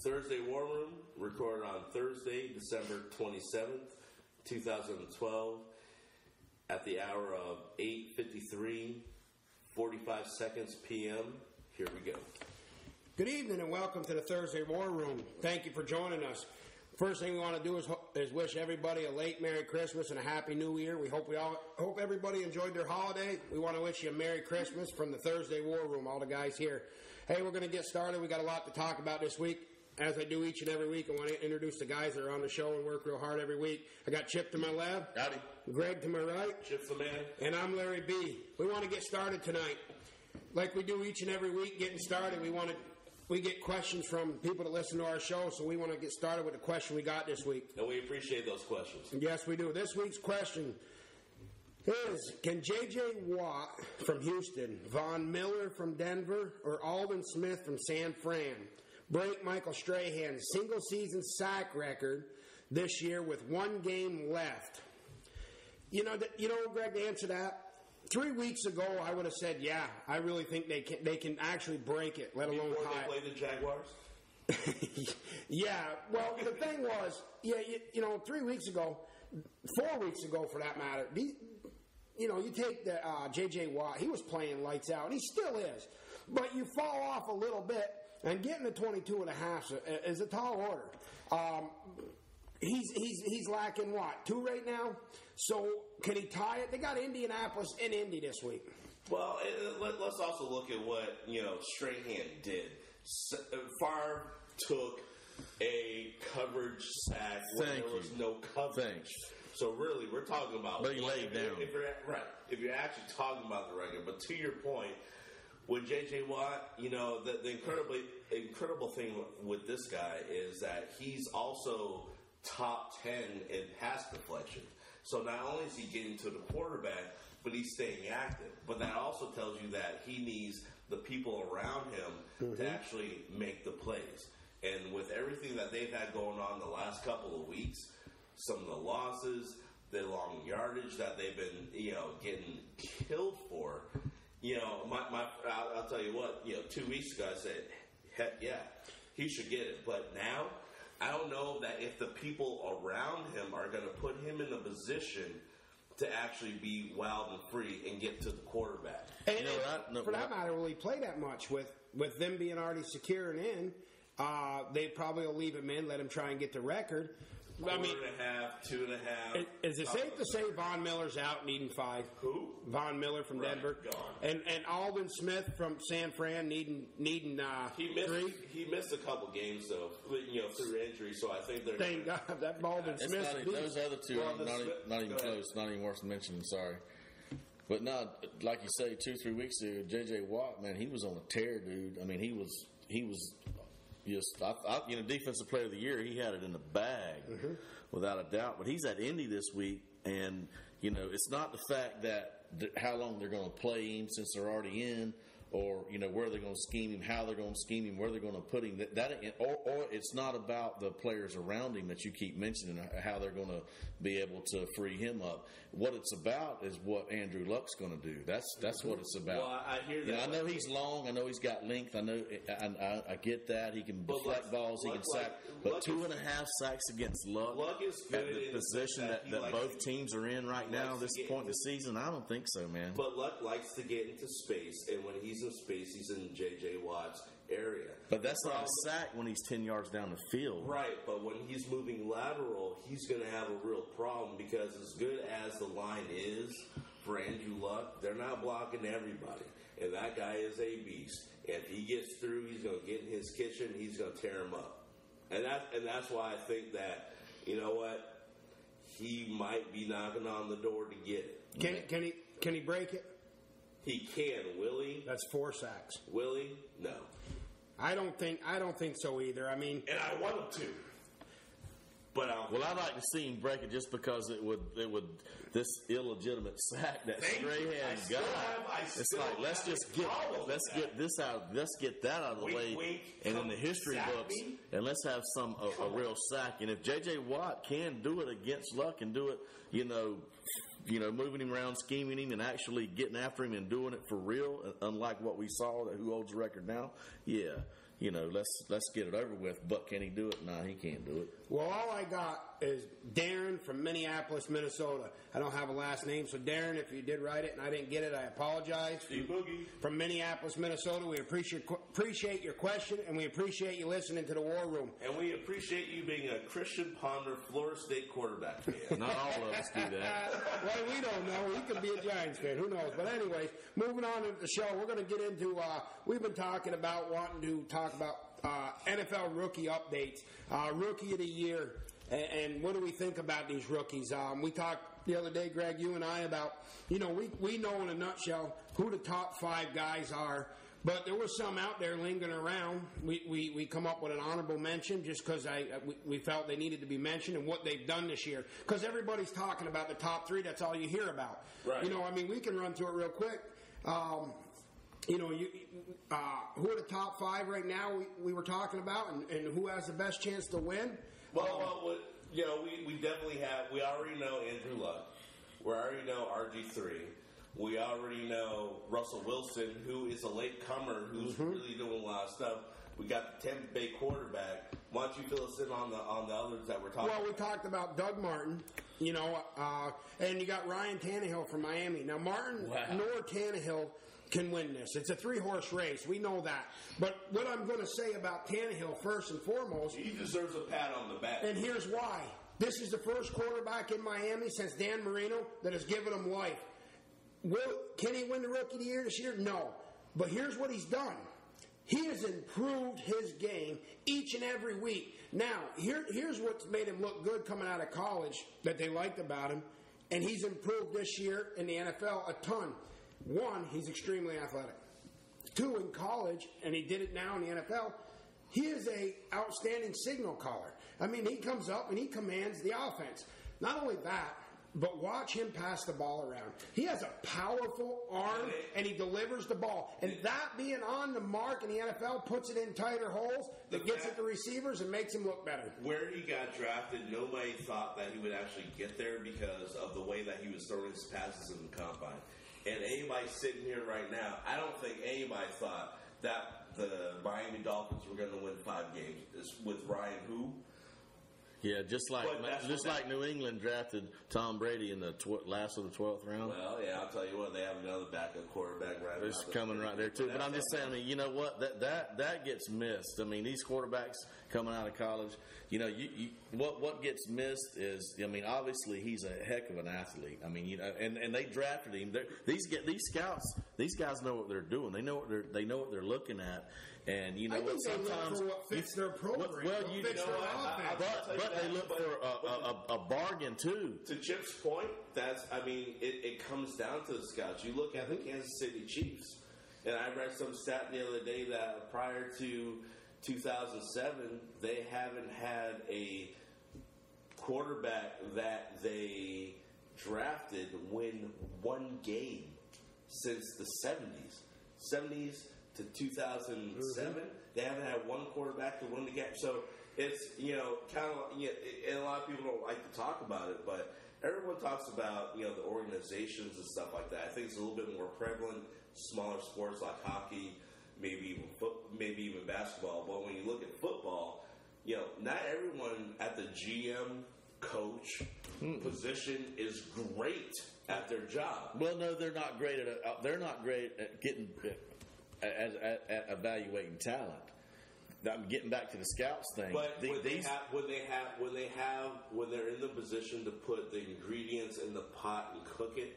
Thursday WarRoom, recorded on Thursday, December 27th, 2012, at the hour of 8:53, 45 seconds p.m. Here we go. Good evening and welcome to the Thursday WarRoom. Thank you for joining us. First thing we want to do is wish everybody a late Merry Christmas and a Happy New Year. We hope everybody enjoyed their holiday. We want to wish you a Merry Christmas from the Thursday WarRoom, all the guys here. Hey, we're going to get started. We got a lot to talk about this week. As I do each and every week, I want to introduce the guys that are on the show and work real hard every week. I got Chip to my left. Howdy. Greg to my right. Chip's the man. And I'm Larry B. We want to get started tonight. Like we do each and every week, getting started, we get questions from people that listen to our show, so we want to get started with the question we got this week. And we appreciate those questions. Yes, we do. This week's question is, can J.J. Watt from Houston, Von Miller from Denver, or Aldon Smith from San Fran break Michael Strahan's single-season sack record this year with one game left? You know, Greg, to answer that, 3 weeks ago, I would have said, yeah, I really think they can actually break it, let alone Before tie they play the Jaguars? Yeah, well, the thing was, 3 weeks ago, 4 weeks ago for that matter, you take the J.J. Watt, he was playing lights out, and he still is. But you fall off a little bit, and getting to 22.5 is a tall order. He's lacking what, 2 right now? So can he tie it? They got Indianapolis and Indy this week. Well, let's also look at what Strahan did. Favre took a coverage sack when there was no coverage. So really, we're talking about. But he laid down. If you're actually talking about the record, but to your point, with J.J. Watt, the incredible thing with this guy is that he's also top 10 in pass deflection. So not only is he getting to the quarterback, but he's staying active. But that also tells you that he needs the people around him to actually make the plays. And with everything that they've had going on the last couple of weeks, some of the losses, the long yardage that they've been, getting killed for, I'll tell you what, 2 weeks ago I said, heck yeah, he should get it. But now, I don't know that if the people around him are going to put him in a position to actually be wild and free and get to the quarterback. And for that matter, will he play that much? With them being already secure and in, they probably will leave him in, let him try and get the record. 4.5, 2.5. Is it safe to say Von Miller's out needing 5? Who? Von Miller from Denver. Gone. And Aldon Smith from San Fran needing 3? He missed a couple games though, through injury. So I think they're. Thank God that Aldon Smith. Those other two are not even close, not even worth mentioning. Sorry. But no, like you say, 2-3 weeks ago, J.J. Watt, man, he was on a tear, dude. I mean, he was. Just, defensive player of the year, he had it in the bag, without a doubt. But he's at Indy this week, and it's not the fact that how long they're going to play him since they're already in, or where they're going to scheme him, how they're going to scheme him, where they're going to put him. Or it's not about the players around him that you keep mentioning, how they're going to be able to free him up. What it's about is what Andrew Luck's going to do. That's what it's about. Well, I hear that. I know he's long. I know he's got length. I know. I get that. He can deflect balls. He can sack. But 2.5 sacks against Luck is good at the position that both teams are in right now, this point in the season. I don't think so, man. But Luck likes to get into space, and when he's in space, he's in J.J. Watt's area. But that's not a sack when he's 10 yards down the field. Right, but when he's moving lateral, he's going to have a real problem because as good as the line is for Andrew Luck, they're not blocking everybody. And that guy is a beast. And if he gets through, he's going to get in his kitchen, he's going to tear him up. And that's why I think that, he might be knocking on the door to get it. Can he break it? He can. Will he? That's 4 sacks. Will he? No. I don't think so either. I mean, and I want him to. But I'd like to see him break it just because it would this illegitimate sack that Strahan got. It's like let's get this out. Let's get that out of the way, and in the history books, and let's have a real sack. And if J.J. Watt can do it against Luck and do it, moving him around, scheming him, and actually getting after him and doing it for real, unlike what we saw, who holds the record now, yeah. let's get it over with. But can he do it? No, he can't do it. Well, all I got is Darren from Minneapolis, Minnesota. I don't have a last name, so Darren, if you did write it and I didn't get it, I apologize. From Minneapolis, Minnesota, we appreciate your question, and we appreciate you listening to the War Room. And we appreciate you being a Christian Ponder, Florida State quarterback fan. Not all of us do that. Well, we don't know. He could be a Giants fan. Who knows? But anyways, moving on to the show, we're going to get into, we've been talking about wanting to talk about NFL rookie updates, rookie of the year, and what do we think about these rookies? We talked the other day, Greg, you and I, about, we know in a nutshell who the top 5 guys are, but there was some out there lingering around. We come up with an honorable mention just because we felt they needed to be mentioned and what they've done this year. Because everybody's talking about the top 3. That's all you hear about. Right. We can run through it real quick. Who are the top 5 right now we were talking about, and who has the best chance to win? We definitely have. We already know Andrew Luck. We already know RG3. We already know Russell Wilson, who is a late comer, who's really doing a lot of stuff. We got the Tampa Bay quarterback. Why don't you fill us in on the others that we're talking about? Well, we talked about Doug Martin, and you got Ryan Tannehill from Miami. Now, Martin nor Tannehill can win this. It's a 3-horse race. We know that. But what I'm going to say about Tannehill, first and foremost... He deserves a pat on the back. And here's why. This is the first quarterback in Miami since Dan Marino that has given him life. Can he win the Rookie of the Year this year? No. But here's what he's done. He has improved his game each and every week. Now, here's what's made him look good coming out of college that they liked about him. And he's improved this year in the NFL a ton. 1, he's extremely athletic. 2, in college, and he did it now in the NFL, he is a outstanding signal caller. He comes up and he commands the offense. Not only that, but watch him pass the ball around. He has a powerful arm, and he delivers the ball. And that being on the mark in the NFL puts it in tighter holes that gets at the receivers and makes him look better. Where he got drafted, nobody thought that he would actually get there because of the way that he was throwing his passes in the combine. And anybody sitting here right now, I don't think anybody thought that the Miami Dolphins were going to win 5 games with Ryan who? Yeah, just like New England drafted Tom Brady in the last of the 12th round. Well, yeah, I'll tell you what, they have another backup quarterback right now. It's coming right there too. But I'm just saying, you know what? That gets missed. These quarterbacks coming out of college, what gets missed is, obviously he's a heck of an athlete. And they drafted him. These scouts, these guys know what they're doing. They know what they're looking at. And I think sometimes they look for what fits their program. But they look for a bargain too. To Chip's point, it comes down to the scouts. You look at the Kansas City Chiefs, and I read some stat the other day that prior to 2007, they haven't had a quarterback that they drafted win 1 game since the 70s to 2007. They haven't had one quarterback to win the game. So it's, kind of, and a lot of people don't like to talk about it, but everyone talks about, the organizations and stuff like that. I think it's a little bit more prevalent, smaller sports like hockey, maybe even basketball. But when you look at football, not everyone at the GM coach position is great at their job. Well, no, they're not great at getting at evaluating talent. I'm getting back to the scouts thing. But when they're in the position to put the ingredients in the pot and cook it,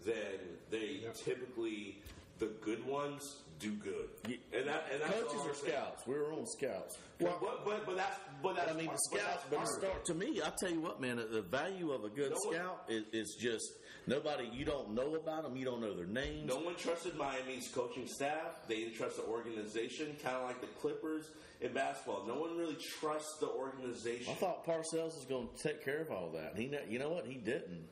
then they typically, the good ones do good. And that's coaches are scouts. We're all scouts. Well, but that's the scouts. But start to me, I tell you what, man. The value of a good scout is just nobody. You don't know about them. You don't know their names. No one trusted Miami's coaching staff. They didn't trust the organization. Kind of like the Clippers in basketball. No one really trusts the organization. I thought Parcells was going to take care of all that. You know what? He didn't.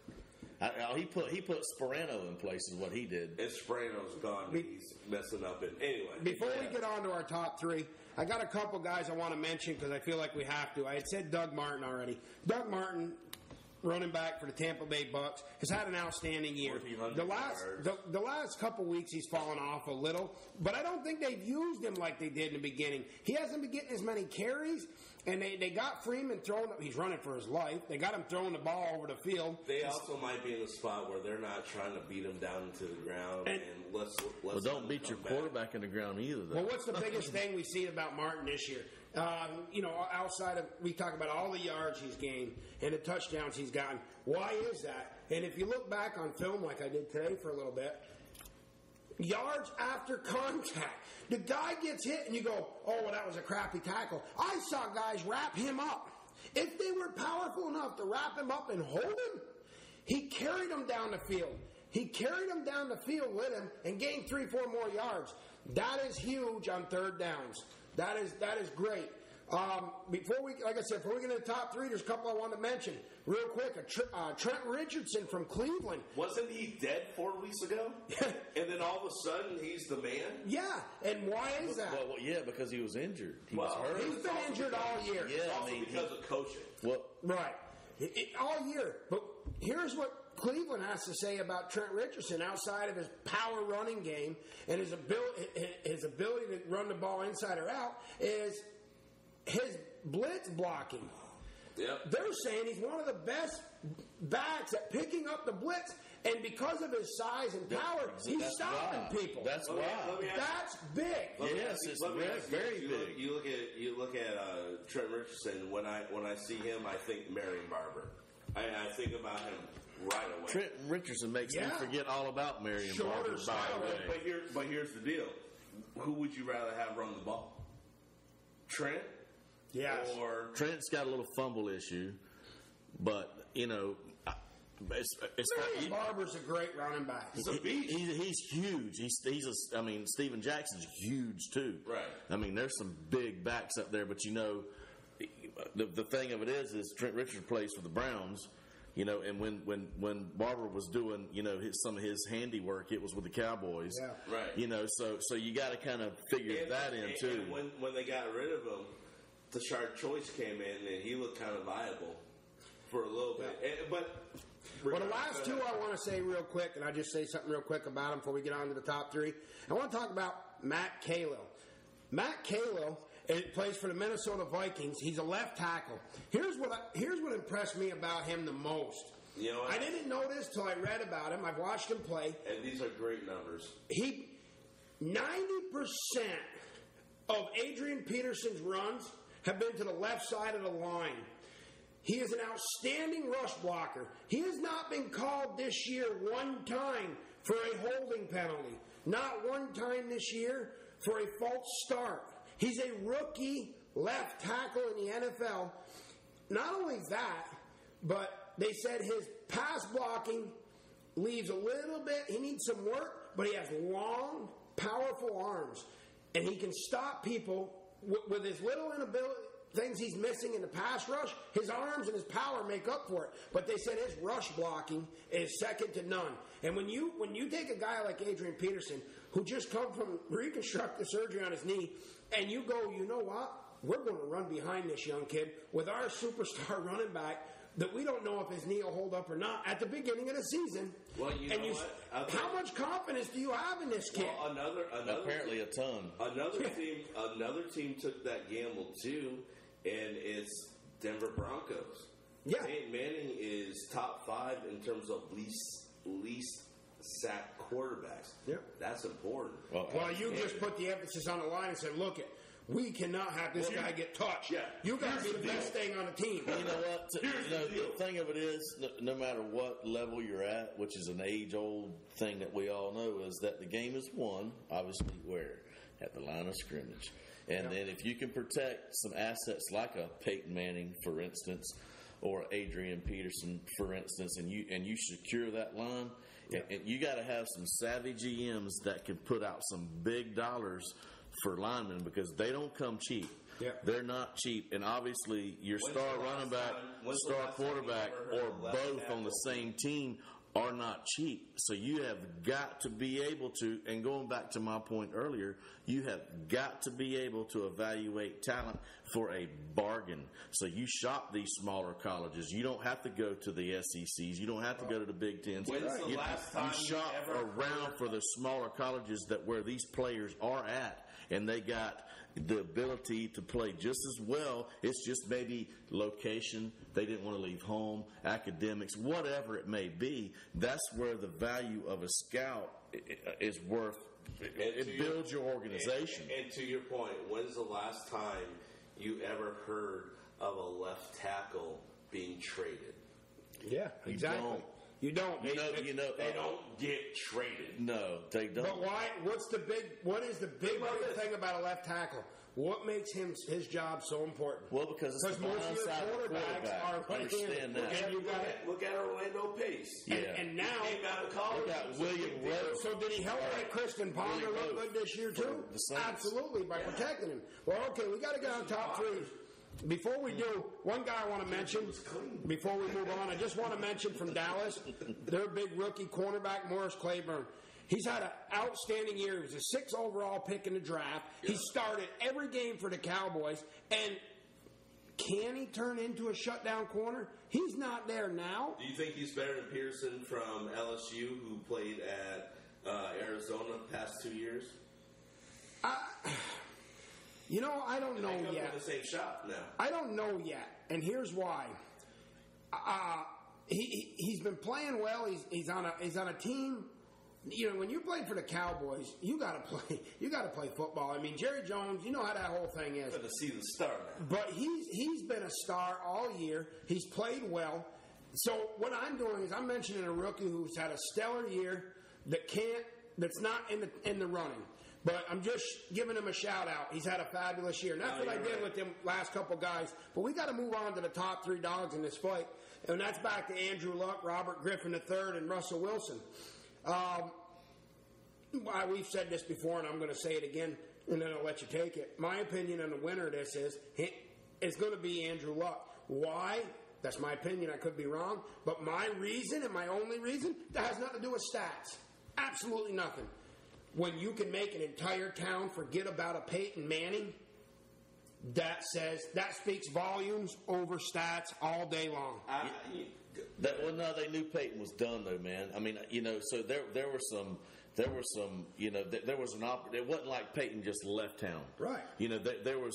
He put Sperano in place is what he did. And Sperano's gone. He's messing up. Anyway. Before we get on to our top 3, I got a couple guys I want to mention because I feel like we have to. I had said Doug Martin already. Doug Martin, running back for the Tampa Bay Bucks, has had an outstanding year. The last couple weeks he's fallen off a little, but I don't think they've used him like they did in the beginning. He hasn't been getting as many carries, and they got Freeman throwing. He's running for his life. They got him throwing the ball over the field. They also might be in a spot where they're not trying to beat him down to the ground. And let's don't beat your quarterback in the ground either, though. Well, what's the biggest thing we've seen about Martin this year? Outside of, we talk about all the yards he's gained and the touchdowns he's gotten. Why is that? And if you look back on film like I did today for a little bit, yards after contact, the guy gets hit and you go, oh, well, that was a crappy tackle. I saw guys wrap him up. If they were powerful enough to wrap him up and hold him, he carried him down the field. He carried him down the field with him and gained 3-4 more yards. That is huge on third downs. That is great. Before we get into the top three, there's a couple I want to mention real quick. Trent Richardson from Cleveland. Wasn't he dead 4 weeks ago? And then all of a sudden he's the man? Yeah, and why is that? Well, yeah, because he was injured. He was hurt. He's been injured all year. Yeah, also because of coaching. Right. All year. But here's what Cleveland has to say about Trent Richardson outside of his power running game and his ability to run the ball inside or out is his blitz blocking. Yep. They're saying he's one of the best backs at picking up the blitz, and because of his size and power, he's stopping people. That's why. That's big. Yes, it's very big. You look at Trent Richardson. When I see him, I think Marion Barber. I think about him right away. Trent Richardson makes me forget all about Marion Barber. By the way, but here's the deal: who would you rather have run the ball? Trent? Yes. Or Trent's got a little fumble issue, but Marion Barber's a great running back. He's a beast. He's huge. Steven Jackson's huge too. Right. I mean, there's some big backs up there, but the thing of it is Trent Richardson plays for the Browns. And when Barber was doing, some of his handiwork, it was with the Cowboys. Yeah. Right. So you got to kind of figure that in too. And when they got rid of him, Tashard Choice came in and he looked kind of viable for a little bit. Well, the last two I want to say real quick, and I'll just say something real quick about him before we get on to the top three. I want to talk about Matt Kalil. Matt Kalil plays for the Minnesota Vikings. He's a left tackle. Here's what impressed me about him the most. I didn't know this till I read about him. I've watched him play. And these are great numbers. 90% of Adrian Peterson's runs have been to the left side of the line. He is an outstanding rush blocker. He has not been called this year one time for a holding penalty. Not one time this year for a false start. He's a rookie left tackle in the NFL. Not only that, but they said his pass blocking leaves a little bit. He needs some work, but he has long, powerful arms. And he can stop people with his little inability, things he's missing in the pass rush. His arms and his power make up for it. But they said his rush blocking is second to none. And when you take a guy like Adrian Peterson, who just come from reconstructive surgery on his knee, and you go, you know what? We're going to run behind this young kid with our superstar running back that we don't know if his knee will hold up or not at the beginning of the season. Well, you know what? How much confidence do you have in this kid? Well, apparently a ton. Another team took that gamble too, and it's Denver Broncos. Yeah. Peyton Manning is top 5 in terms of least sack quarterbacks. Yeah. That's important. Well, you just put the emphasis on the line and said, look, we cannot have this guy get touched. Yeah. You got to be the best thing on the team. You know what? The thing of it is, no matter what level you're at, which is an age-old thing that we all know, is that the game is won, obviously, where? At the line of scrimmage. And then if you can protect some assets like a Peyton Manning, for instance, or Adrian Peterson, for instance, and you secure that line, and you got to have some savvy GMs that can put out some big dollars for linemen because they don't come cheap. Yeah. They're not cheap. And obviously your star running back, star quarterback, or both on the same team are not cheap. So you have got to be able to, and going back to my point earlier, you have got to be able to evaluate talent for a bargain. So you shop these smaller colleges. You don't have to go to the SECs. You don't have to go to the Big Tens. When's the last time you shop you ever around for the smaller colleges that where these players are at, and they got the ability to play just as well. It's just maybe location. They didn't want to leave home, academics, whatever it may be. That's where the value of a scout is worth. It builds your organization. And to your point, when's the last time you ever heard of a left tackle being traded? Yeah, exactly. You don't. They don't get traded. No, they don't. But why? What is the big thing about a left tackle? What makes his job so important? Well, because it's the most of your quarterbacks are understand that. And look at Orlando Pace. Yeah. And now he came out of college. We got William Rose. So did he help make Kristen Ponder look good this year too? Absolutely, by protecting him. Well, okay, we got to get on top three. Before we do, one guy I want to mention, before we move on, I just want to mention from Dallas, their big rookie cornerback, Morris Claiborne. He's had an outstanding year. He was a 6th overall pick in the draft. Yeah. He started every game for the Cowboys. And can he turn into a shutdown corner? He's not there now. Do you think he's better than Pearson from LSU, who played at Arizona the past 2 years? I don't know yet. The same shot now. I don't know yet, and here's why. He's been playing well. He's on a team. When you play for the Cowboys, you got to play football. I mean, Jerry Jones, you know how that whole thing is. To see the star now. But he's been a star all year. He's played well. So what I'm doing is I'm mentioning a rookie who's had a stellar year that's not in the running. But I'm just giving him a shout out. He's had a fabulous year. And that's what I did with them last couple guys. But we got to move on to the top 3 dogs in this fight. And that's back to Andrew Luck, Robert Griffin III, and Russell Wilson. We've said this before, and I'm going to say it again, and then I'll let you take it. My opinion on the winner of this is it's going to be Andrew Luck. Why? That's my opinion. I could be wrong. But my reason, and my only reason, that has nothing to do with stats. Absolutely nothing. When you can make an entire town forget about a Peyton Manning, that speaks volumes over stats all day long. They knew Peyton was done, though, man. I mean, so there was an opportunity. It wasn't like Peyton just left town, right? There was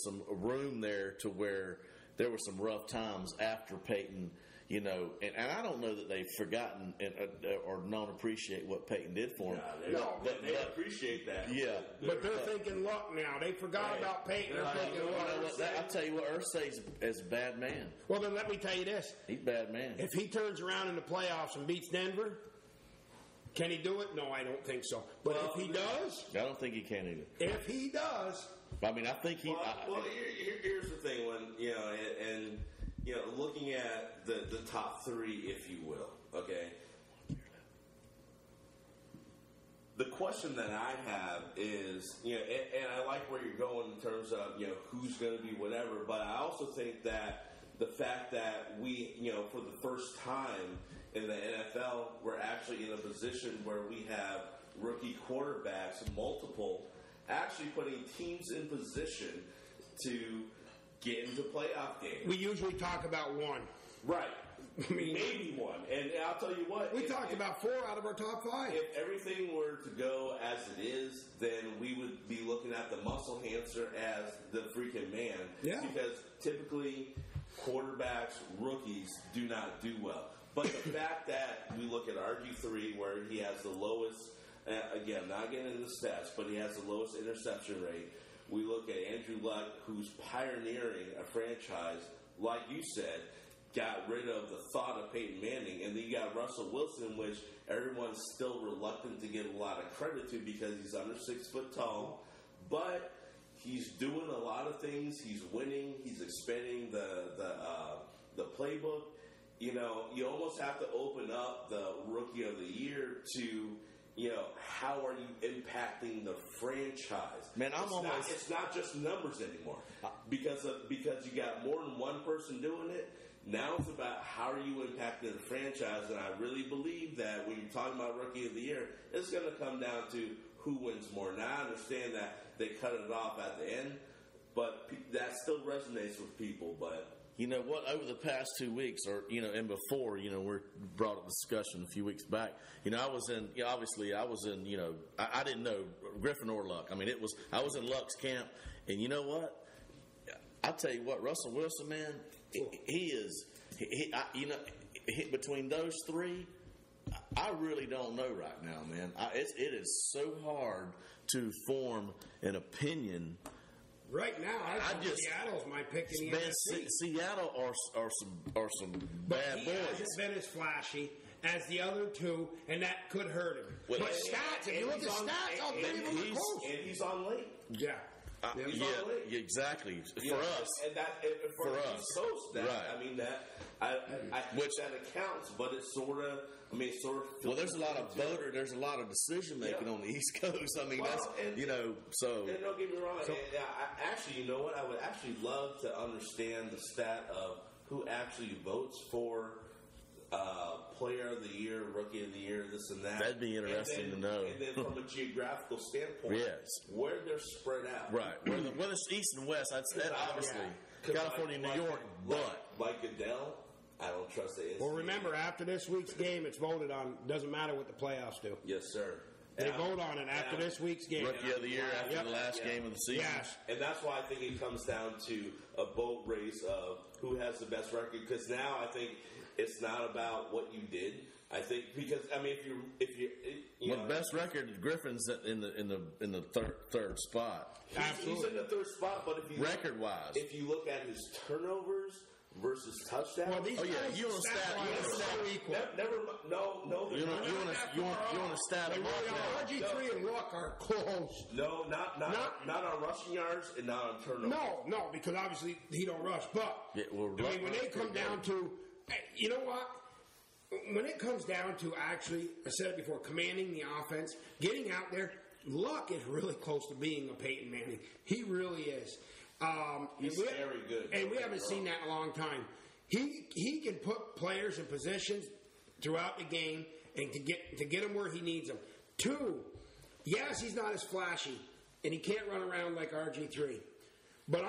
some room there to where there were some rough times after Peyton. And I don't know that they've forgotten or don't appreciate what Peyton did for them. They appreciate that. Yeah. But they're thinking Luck now. They forgot about Peyton. They're thinking Luck. I'll tell you what, Irsay is a bad man. Well, then let me tell you this. He's a bad man. If he turns around in the playoffs and beats Denver, can he do it? No, I don't think so. But if he does... I don't think he can either. If he does... I mean, I think he... Here's the thing. Looking at the top 3, if you will, okay? The question that I have is, and I like where you're going in terms of, who's going to be whatever, but I also think that the fact that we, for the first time in the NFL, we're actually in a position where we have rookie quarterbacks, multiple, actually putting teams in position to get into playoff games. We usually talk about one. Right. Maybe one. And I'll tell you what. We talked about 4 out of our top 5. If everything were to go as it is, then we would be looking at the muscle hamster as the freaking man. Yeah. Because typically quarterbacks, rookies, do not do well. But the fact that we look at RG3 where he has the lowest, again, not getting into the stats, but he has the lowest interception rate. We look at Andrew Luck, who's pioneering a franchise, like you said, got rid of the thought of Peyton Manning. And then you got Russell Wilson, which everyone's still reluctant to give a lot of credit to because he's under 6 foot tall. But he's doing a lot of things. He's winning. He's expanding the playbook. You almost have to open up the Rookie of the Year to... how are you impacting the franchise? Man, it's not just numbers anymore because you got more than one person doing it. Now it's about how are you impacting the franchise, and I really believe that when you're talking about Rookie of the Year, it's going to come down to who wins more. Now I understand that they cut it off at the end, but that still resonates with people. But you know what? Over the past 2 weeks, or and before, we brought up a discussion a few weeks back. I was in. Obviously, I was in. I didn't know Griffin or Luck. I mean, I was in Luck's camp, and you know what? I'll tell you what, Russell Wilson, man, he is. Between those three, I really don't know right now, man. It is so hard to form an opinion. Right now, I think Seattle's my pick in the NFC. Seattle are some bad boys. He hasn't been as flashy as the other two, and that could hurt him. But stats, if you look at stats, all three of them are close. And he's on late. Yeah. Yeah, exactly. For us, and that for us, Coast, that, right? I mean that I which that accounts, but it's sort of. I mean, sort of. Well, there's a lot of there's a lot of decision making on the East Coast. I mean, that's so. And don't get me wrong. Actually, you know what? I would actually love to understand the stat of who actually votes for Player of the Year, Rookie of the Year, this and that. That'd be interesting to know. And then from a geographical standpoint, yes, where they're spread out. Right. Whether it's East and West, I'd say obviously California, New York, but like Goodell, I don't trust the NCAA. Well, remember, after this week's game, it's voted on. Doesn't matter what the playoffs do. Yes, sir. They vote on it after this week's game. Rookie of the Year after the last game of the season. Yes. And that's why I think it comes down to a boat race of who has the best record. Because now I think it's not about what you did. I think because if you best record, Griffin's in the third spot. He's in the third spot. But if you record wise, if you look at his turnovers versus touchdowns. Well, these you want to stat equal. No. You want to stat them off. RG3 and Luck are close. No, not on rushing yards and not on turnovers. No, because obviously he don't rush. But when they come down to, you know what? When it comes down to actually, I said it before, commanding the offense, getting out there, Luck is really close to being a Peyton Manning. He really is. He's very good. And we haven't seen that in a long time. He can put players in positions throughout the game and to get them where he needs them. Two, yes, he's not as flashy, and he can't run around like RG3. But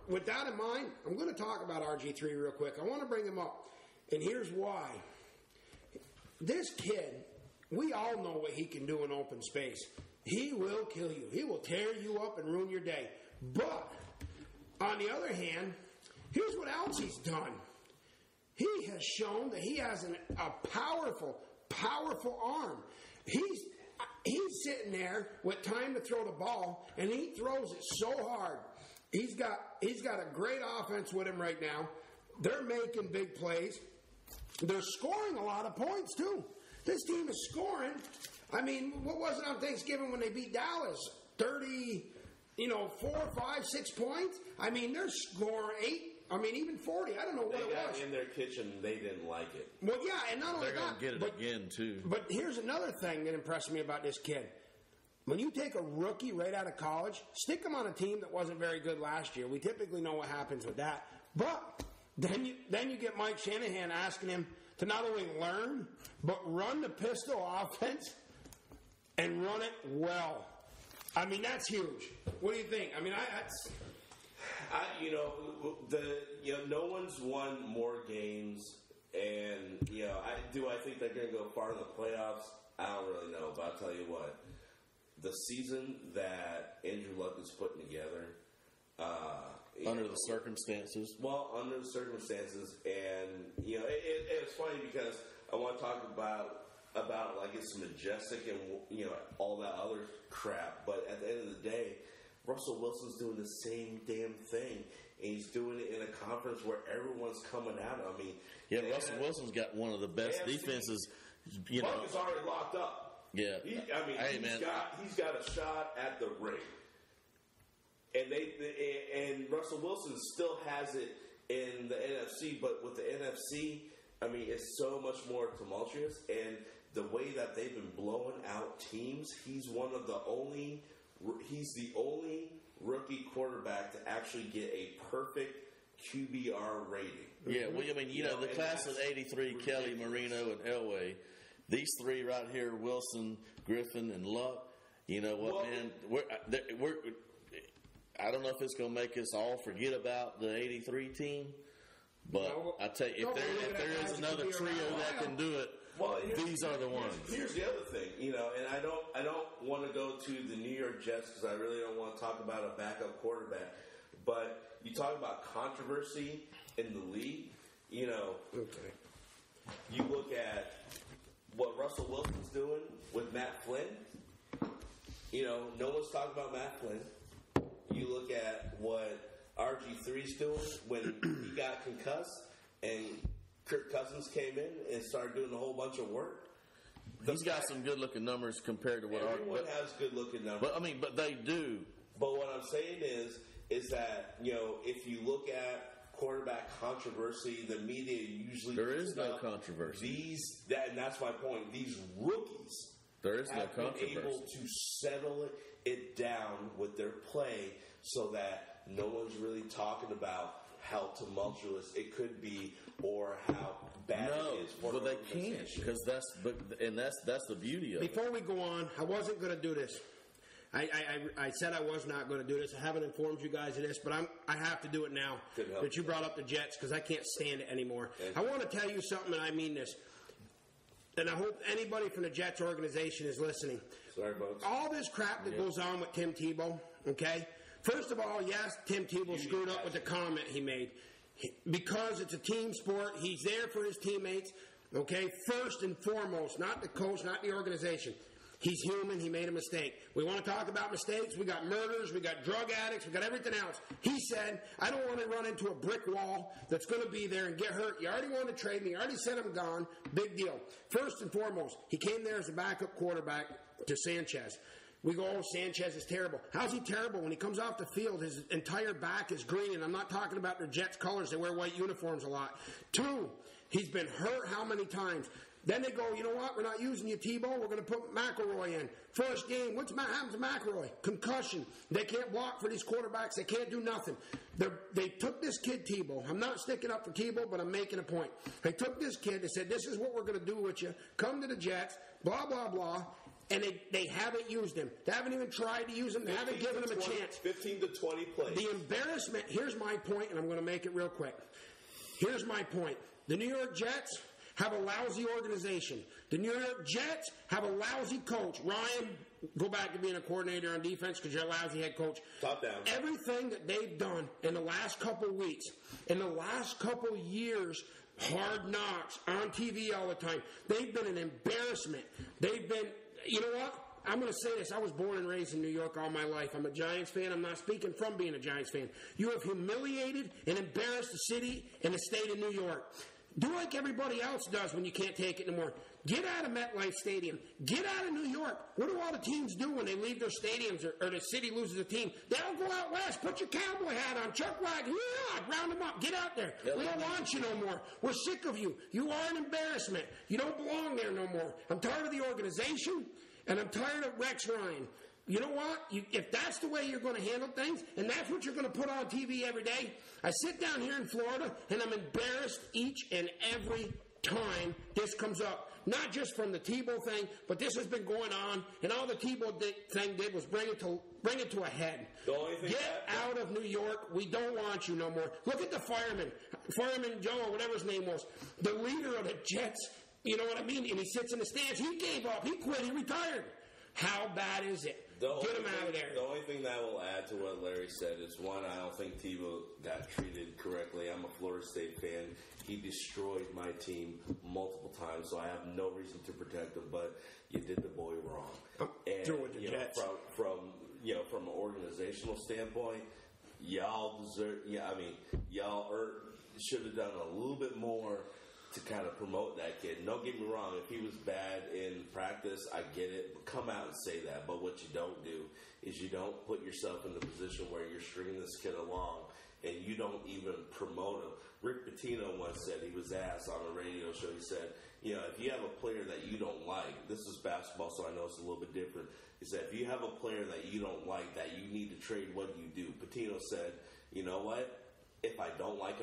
with that in mind, I'm going to talk about RG3 real quick. I want to bring him up, and here's why. This kid, we all know what he can do in open space. He will kill you. He will tear you up and ruin your day. But on the other hand, here's what else he's done. He has shown that he has a powerful arm. He's sitting there with time to throw the ball, and he throws it so hard. He's got a great offense with him right now. They're making big plays. They're scoring a lot of points, too. This team is scoring. I mean, what was it on Thanksgiving when they beat Dallas? 30, 4, 5, 6 points? I mean, they're scoring 8, even 40. I don't know what it was. They got in their kitchen. They didn't like it. Well, yeah, and not only they're going to get it again, too. But here's another thing that impressed me about this kid. When you take a rookie right out of college, stick him on a team that wasn't very good last year. We typically know what happens with that. But then you get Mike Shanahan asking him to not only learn, but run the pistol offense and run it well. I mean, that's huge. What do you think? I mean, no one's won more games, and I think they're going to go far in the playoffs? I don't really know, but I'll tell you what, the season that Andrew Luck is putting together, under the circumstances. Well, under the circumstances, and it's funny because I want to talk about like it's majestic and all that other crap, but at the end of the day, Russell Wilson's doing the same damn thing, and he's doing it in a conference where everyone's coming at him. I mean, Russell Wilson's got one of the best defenses. Luck is already locked up. Yeah, he's got a shot at the ring. And Russell Wilson still has it in the NFC, but with the NFC, I mean, it's so much more tumultuous. And the way that they've been blowing out teams, he's the only rookie quarterback to actually get a perfect QBR rating. Yeah, well, I mean, the class of '83, Kelly, Marino, and Elway. These three right here, Wilson, Griffin, and Luck. You know what, man? We're I don't know if it's going to make us all forget about the '83 team, but I tell you, if there is another trio that can do it, these are the ones. Here's the other thing, and I don't want to go to the New York Jets because I really don't want to talk about a backup quarterback. But you talk about controversy in the league, Okay. You look at what Russell Wilson's doing with Matt Flynn. No one's talking about Matt Flynn. You look at what RG3's doing when he got concussed and Kirk Cousins came in and started doing a whole bunch of work. He's got some good-looking numbers compared to what everyone has good-looking numbers. But they do. But what I'm saying is that if you look at quarterback controversy, the media usually there is no controversy. And that's my point. These rookies there is no have been controversy. able to settle it down with their play so that no one's really talking about how tumultuous it could be or how bad it is for but they can't because that's the beauty of it. Before we go on, I wasn't going to do this. I said I was not going to do this. I haven't informed you guys of this, but I have to do it now that you brought up the Jets because I can't stand it anymore. I want to tell you something, and I mean this. And I hope anybody from the Jets organization is listening. Sorry, folks. All this crap that goes on with Tim Tebow, okay? First of all, yes, Tim Tebow screwed up with the comment he made. Because it's a team sport, he's there for his teammates, okay? First and foremost, not the coach, not the organization. He's human. He made a mistake. We want to talk about mistakes. We got murders. We got drug addicts. We got everything else. He said, I don't want to run into a brick wall that's going to be there and get hurt. You already wanted to trade me. You already said I'm gone. Big deal. First and foremost, he came there as a backup quarterback to Sanchez. We go, oh, Sanchez is terrible. How's he terrible? When he comes off the field, his entire back is green. And I'm not talking about their Jets colors. They wear white uniforms a lot. 2, he's been hurt how many times? Then they go, you know what? We're not using you, Tebow. We're going to put McElroy in. First game, what's happened to McElroy? Concussion. They can't block for these quarterbacks. They can't do nothing. They took this kid, Tebow. I'm not sticking up for Tebow, but I'm making a point. They took this kid. They said, this is what we're going to do with you. Come to the Jets, blah, blah, blah. And they haven't used him. They haven't even tried to use him. They haven't given him a chance. 15 to 20 plays. The embarrassment, here's my point, and I'm going to make it real quick. Here's my point. The New York Jets have a lousy organization. The New York Jets have a lousy coach. Ryan, go back to being a coordinator on defense because you're a lousy head coach. Top down. Everything that they've done in the last couple weeks, in the last couple years, hard knocks, on TV all the time, they've been an embarrassment. They've been, you know what? I'm going to say this. I was born and raised in New York all my life. I'm a Giants fan. I'm not speaking from being a Giants fan. You have humiliated and embarrassed the city and the state of New York. Do like everybody else does when you can't take it anymore. Get out of MetLife Stadium. Get out of New York. What do all the teams do when they leave their stadiums or the city loses a team? They don't go out west. Put your cowboy hat on. Chuck wagon. Yeah, round them up. Get out there. We don't want you no more. We're sick of you. You are an embarrassment. You don't belong there no more. I'm tired of the organization, and I'm tired of Rex Ryan. You know what? If that's the way you're going to handle things, and that's what you're going to put on TV every day, I sit down here in Florida, and I'm embarrassed each and every time this comes up. Not just from the Tebow thing, but this has been going on, and all the Tebow thing did was bring it to a head. Get out of New York. We don't want you no more. Look at the Fireman Joe, or whatever his name was, the leader of the Jets. You know what I mean? And he sits in the stands. He gave up. He quit. He retired. How bad is it? Get him out of there. The only thing that will add to what Larry said is, one, I don't think Tebow got treated correctly. I'm a Florida State fan. He destroyed my team multiple times, so I have no reason to protect him. But you did the boy wrong. And from an organizational standpoint, y'all deserve. Y'all should have done a little bit more to kind of promote that kid. Don't get me wrong, if he was bad in practice, I get it. But come out and say that. But what you don't do is you don't put yourself in the position where you're stringing this kid along and you don't even promote him. Rick Pitino once said, he was asked on a radio show, he said, if you have a player that you don't like, this is basketball, so I know it's a little bit different. He said, if you have a player that you don't like, that you need to trade, what do you do? Pitino said, you know what? If I don't like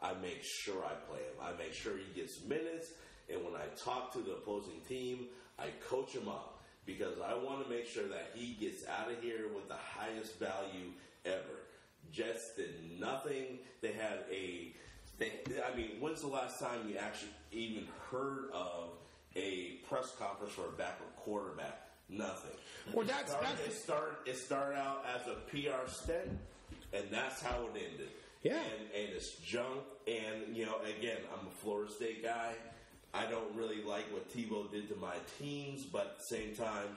I make sure I play him. I make sure he gets minutes, and when I talk to the opposing team, I coach him up because I want to make sure that he gets out of here with the highest value ever. Jets did nothing. They had when's the last time you actually even heard of a press conference for a backup quarterback? Nothing. Well, it started out as a PR stunt, and that's how it ended. Yeah. And it's junk. And, again, I'm a Florida State guy. I don't really like what Tebow did to my teams, but at the same time,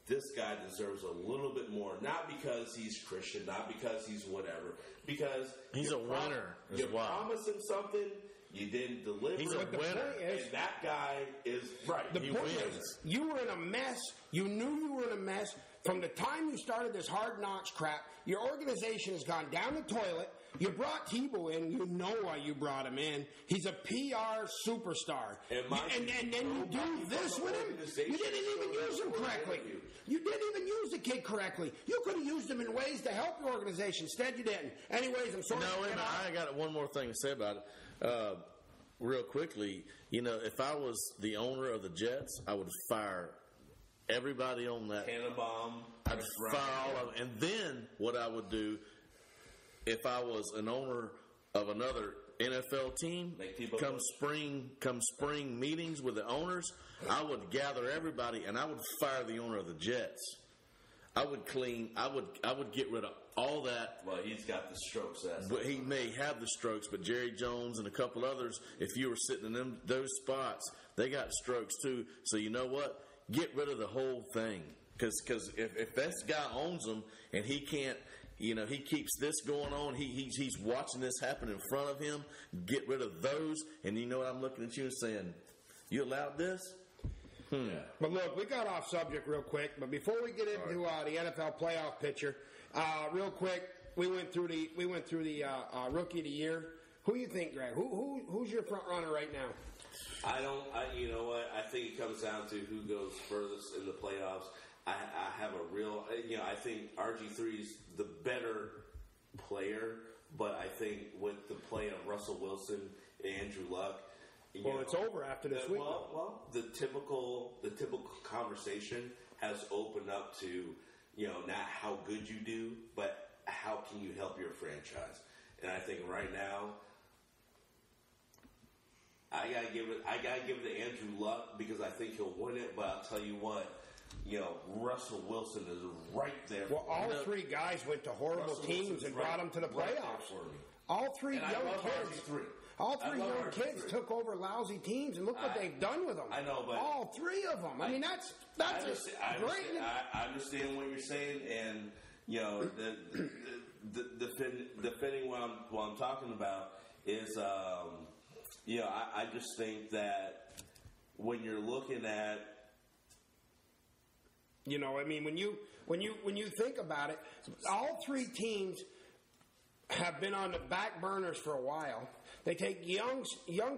this guy deserves a little bit more. Not because he's Christian, not because he's whatever, because he's a winner. You promised him something, you didn't deliver. He's a winner. And that guy is right. The point is, you were in a mess. You knew you were in a mess. From the time you started this hard knocks crap, your organization has gone down the toilet. You brought Tebow in. You know why you brought him in. He's a PR superstar. And then you do this with him? You didn't even use him correctly. You didn't even use the kid correctly. You could have used him in ways to help your organization. Instead, you didn't. Anyways, I'm sorry. No, wait a minute. I got one more thing to say about it. Real quickly, if I was the owner of the Jets, I would fire everybody on that. Tannenbaum. I'd fire all of them. And then what I would do, if I was an owner of another NFL team, come spring meetings with the owners, I would gather everybody and I would fire the owner of the Jets. I would get rid of all that. Well, he's got the strokes. But he may have the strokes, but Jerry Jones and a couple others, if you were sitting in those spots, they got strokes too. So you know what? Get rid of the whole thing. Because if this guy owns them and he can't, he keeps this going on, he's watching this happen in front of him, get rid of those. And you know what? I'm looking at you and saying, you allowed this? Yeah. But look, we got off subject real quick. But before we get into the NFL playoff picture, real quick, we went through the rookie of the year. Who do you think, Greg? Who's your front runner right now? You know what? I think it comes down to who goes furthest in the playoffs. I have a real, I think RG3 is the better player, but I think with the play of Russell Wilson and Andrew Luck. It's over after this week. Well, the typical conversation has opened up to, not how good you do, but how can you help your franchise. And I think right now, I gotta give it to Andrew Luck because I think he'll win it. But I'll tell you what, Russell Wilson is right there. Well, all three guys went to horrible teams and brought them to the playoffs. All three young kids took over lousy teams, and look what they've done with them. I know, but all three of them. I mean, that's great. I understand what you're saying, and defending what I'm talking about is, I just think that when you're looking at, when you think about it, all three teams have been on the back burners for a while. They take young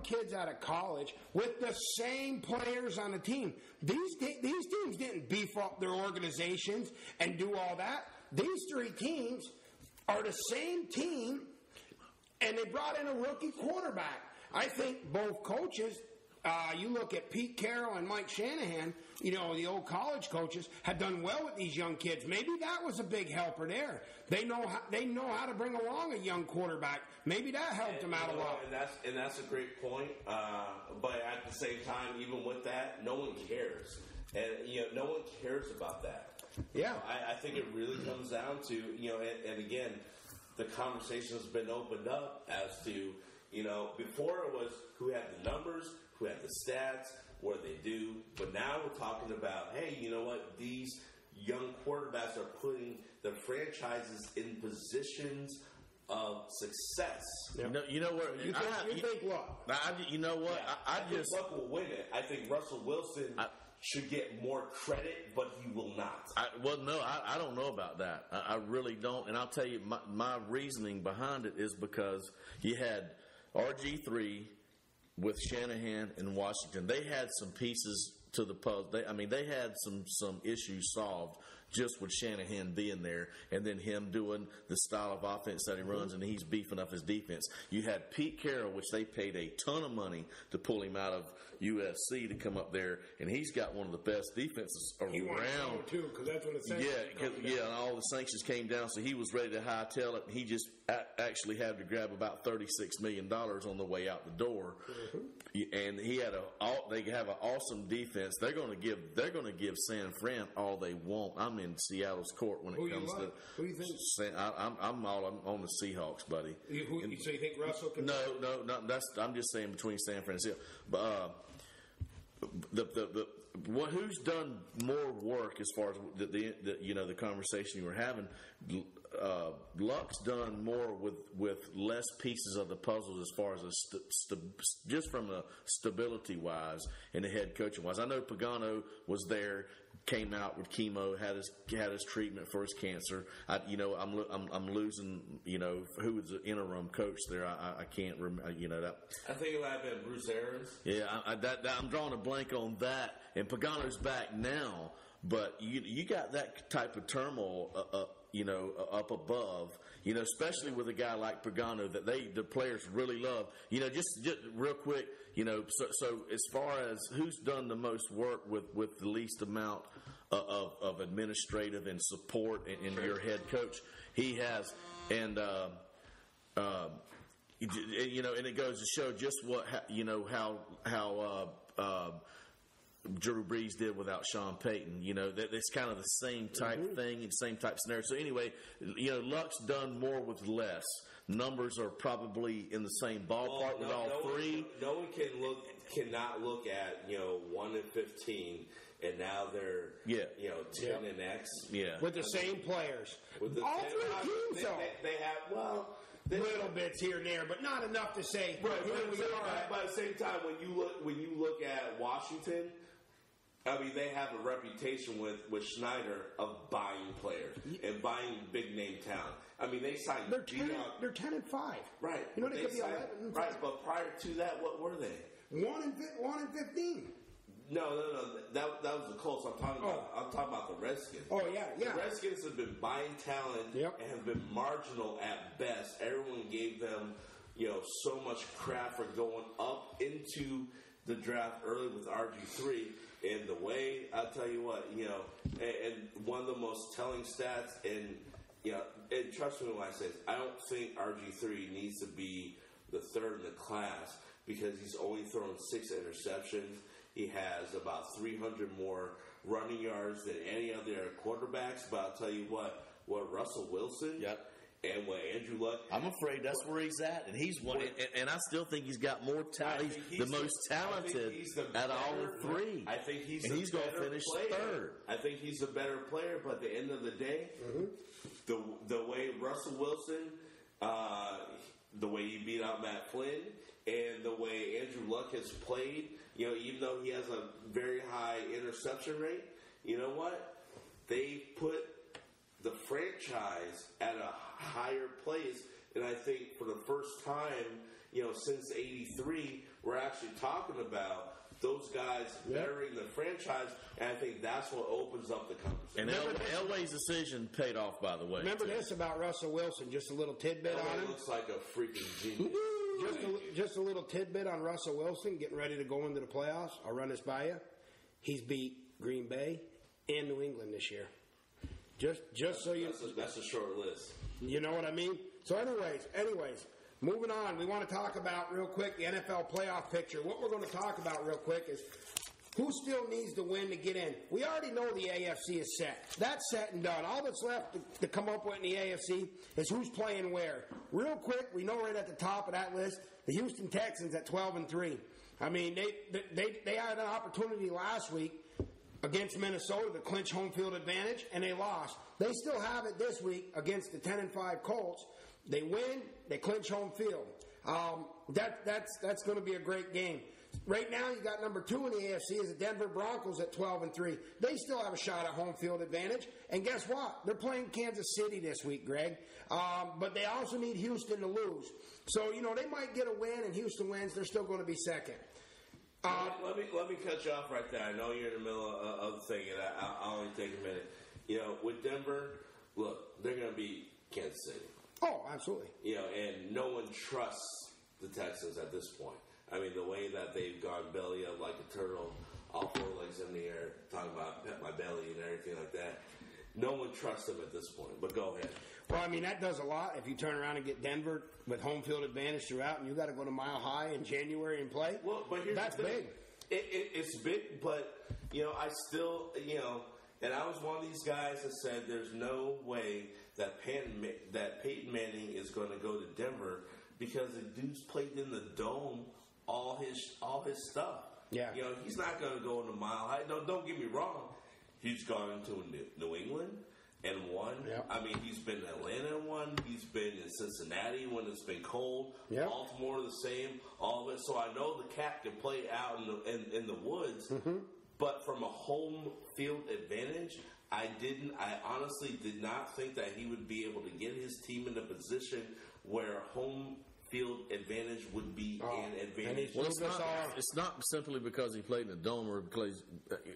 kids out of college with the same players on the team. These teams didn't beef up their organizations and do all that. These three teams are the same team, and they brought in a rookie quarterback. I think both coaches, you look at Pete Carroll and Mike Shanahan, the old college coaches, had done well with these young kids. Maybe that was a big helper there. They know how to bring along a young quarterback. Maybe that helped them out a lot. And that's a great point. But at the same time, even with that, no one cares. And no one cares about that. Yeah. I think it really comes down to, and again, the conversation has been opened up as to, before it was who had the numbers, who had the stats, what they do. But now we're talking about, hey, you know what? These young quarterbacks are putting the franchises in positions of success. Yeah. You know what? You think Luck? You know what? Yeah. I think Luck will win it. I think Russell Wilson should get more credit, but he will not. I don't know about that. I really don't. And I'll tell you, my reasoning behind it is because you had RG3 with Shanahan in Washington. They had some pieces to the puzzle. They had some issues solved. just with Shanahan being there, and then him doing the style of offense that he runs, and he's beefing up his defense. You had Pete Carroll, which they paid a ton of money to pull him out of USC to come up there, and he's got one of the best defenses around. He wanted to go too, because that's when the sanctions and all the sanctions came down, so he was ready to hightail it, and he just actually had to grab about $36 million on the way out the door. And he had they have an awesome defense. They're going to give San Fran all they want. I'm in Seattle's court when it comes to. Who do you think? I'm on the Seahawks, buddy. So you think Russell can? No. I'm just saying between San Fran and Seattle. But who's done more work as far as the conversation you were having? Luck's done more with less pieces of the puzzle as far as just from a stability wise and the head coaching wise. I know Pagano was there, came out with chemo, had his treatment for his cancer. I'm losing. Who was the interim coach there? I can't remember. That. I think it might have been Bruce Arians. Yeah, I'm drawing a blank on that. And Pagano's back now, but you got that type of turmoil. Up above, especially with a guy like Pagano that the players really love. Just real quick, so as far as who's done the most work with the least amount of administrative and support in your head coach, he has, and and it goes to show just how Drew Brees did without Sean Payton. It's kind of the same type thing and same type scenario. So anyway, Luck's done more with less. Numbers are probably in the same ballpark with all three. No one cannot look at 1-15 and now they're 10 and X. Yeah, with the same players. With all three teams, though. They have little bits here and there, but not enough to say. Right, but at the same time, when you look at Washington, I mean, they have a reputation with Schneider of buying players and buying big name talent. I mean, they signed. They're 10-5. Right. They could be 11. Right, but prior to that, what were they? 1-15. No. That was the Colts. I'm talking about the Redskins. Oh yeah. The Redskins have been buying talent and have been marginal at best. Everyone gave them, so much crap for going up into the draft early with RG3. And the way, I'll tell you what, and one of the most telling stats, and trust me when I say this, I don't think RG3 needs to be the third in the class because he's only thrown 6 interceptions. He has about 300 more running yards than any other quarterbacks. But I'll tell you what Russell Wilson and what Andrew Luck. I'm afraid that's where he's at, and he's one. And I still think he's got more talent. He's the most talented out of all three. I think he's going to finish third. I think he's a better player. But at the end of the day, the way Russell Wilson, the way he beat out Matt Flynn, and the way Andrew Luck has played. Even though he has a very high interception rate, you know what? They put the franchise at a higher place. And I think for the first time, since '83, we're actually talking about those guys bettering the franchise. And I think that's what opens up the conversation. And Elway's decision paid off, by the way. Remember this about Russell Wilson, just a little tidbit on him? Looks like a freaking genius. Just a little tidbit on Russell Wilson getting ready to go into the playoffs. I'll run this by you. He's beat Green Bay and New England this year. Just so you. That's a short list. You know what I mean? So, anyways, moving on. We want to talk about real quick the NFL playoff picture. What we're going to talk about real quick is who still needs to win to get in. We already know the AFC is set. That's set and done. All that's left to come up with in the AFC is who's playing where. Real quick, we know right at the top of that list, the Houston Texans at 12-3. I mean, they had an opportunity last week against Minnesota to clinch home field advantage, and they lost. They still have it this week against the 10-5 Colts. They win, they clinch home field. That's going to be a great game. Right now, you got number 2 in the AFC is the Denver Broncos at 12-3. They still have a shot at home field advantage. And guess what? They're playing Kansas City this week, Greg. But they also need Houston to lose. So, they might get a win, and Houston wins. They're still going to be second. Let me cut you off right there. I know you're in the middle of the thing, and I'll only take a minute. with Denver, look, they're going to beat Kansas City. Oh, absolutely. And no one trusts the Texans at this point. I mean, the way that they've gone belly up like a turtle, all 4 legs in the air, talking about pet my belly and everything like that. No one trusts them at this point, but go ahead. Well, I mean, that does a lot if you turn around and get Denver with home field advantage throughout, and you got to go to Mile High in January and play. Well, but here's that's the thing. big. It's big, but, I still, and I was one of these guys that said there's no way that Peyton Manning is going to go to Denver because the dude's played in the dome all his stuff. Yeah. He's not going to go into Mile High. No, don't get me wrong. He's gone into New England and won. Yep. I mean, he's been in Atlanta and won. He's been in Cincinnati when it's been cold. Yep. Baltimore the same. All of it. So I know the cat can play out in the woods. Mm-hmm. But from a home field advantage, I honestly did not think that he would be able to get his team in a position where home field advantage would be an advantage. Well, it's not simply because he played in the dome or because,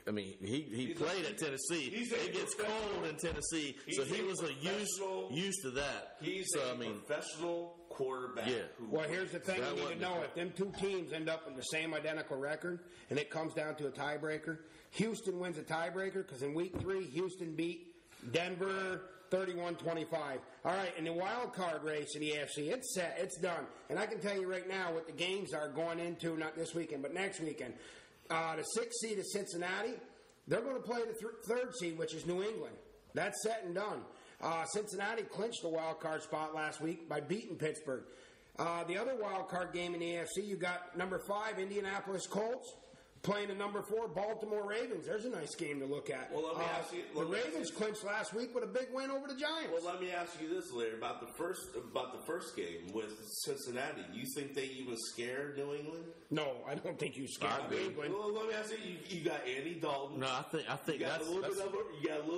I mean, he played at Tennessee. It gets cold in Tennessee, so he was used to that. He's a professional quarterback. Yeah. Well, here's the thing you need to know. If them two teams end up with the same identical record and it comes down to a tiebreaker, Houston wins a tiebreaker because in week 3, Houston beat Denver 31-25. All right, in the wild card race in the AFC, it's set, it's done. And I can tell you right now what the games are going into, not this weekend, but next weekend. The 6th seed is Cincinnati. They're going to play the 3rd seed, which is New England. That's set and done. Cincinnati clinched the wild card spot last week by beating Pittsburgh. The other wild card game in the AFC, you got number 5, Indianapolis Colts, playing the number 4 Baltimore Ravens. There's a nice game to look at. Well, let me ask you. The Ravens clinched last week with a big win over the Giants. Well, let me ask you this, Larry, about the first game with Cincinnati. You think they even scared New England? No, I don't think you scared New England. Well, let me ask you. You got Andy Dalton. No, I think you got a little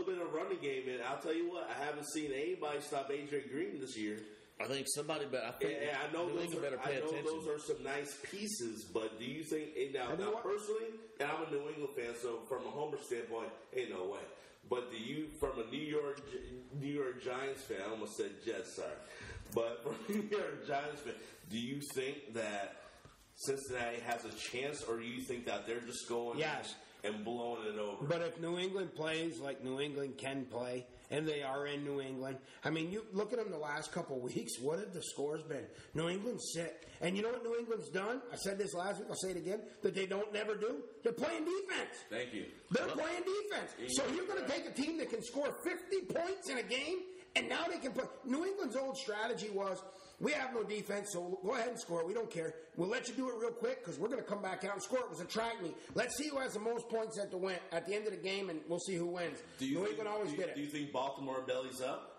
bit of running game in. I'll tell you what. I haven't seen anybody stop AJ Green this year. I think somebody better. I think I know New England better pay attention. Those are some nice pieces, but do you think now personally? And I'm a New England fan, so from a homer standpoint, ain't no way. But do you, from a New York Giants fan, I almost said Jets, sorry, but from a New York Giants fan, do you think that Cincinnati has a chance, or do you think that they're just going and blowing it over? But if New England plays like New England can play, and they are in New England, I mean, you look at them the last couple of weeks, what have the scores been? New England's sit. And you know what New England's done? I said this last week, I'll say it again, that they don't never do? They're playing defense. Thank you. They're playing defense. So you're going to take a team that can score 50 points in a game, and now they can play. New England's old strategy was, we have no defense, so go ahead and score. We don't care. We'll let you do it real quick because we're going to come back out and score. It was a track meet. Let's see who has the most points at the end of the game, and we'll see who wins. New England always did it. Do you think Baltimore bellies up?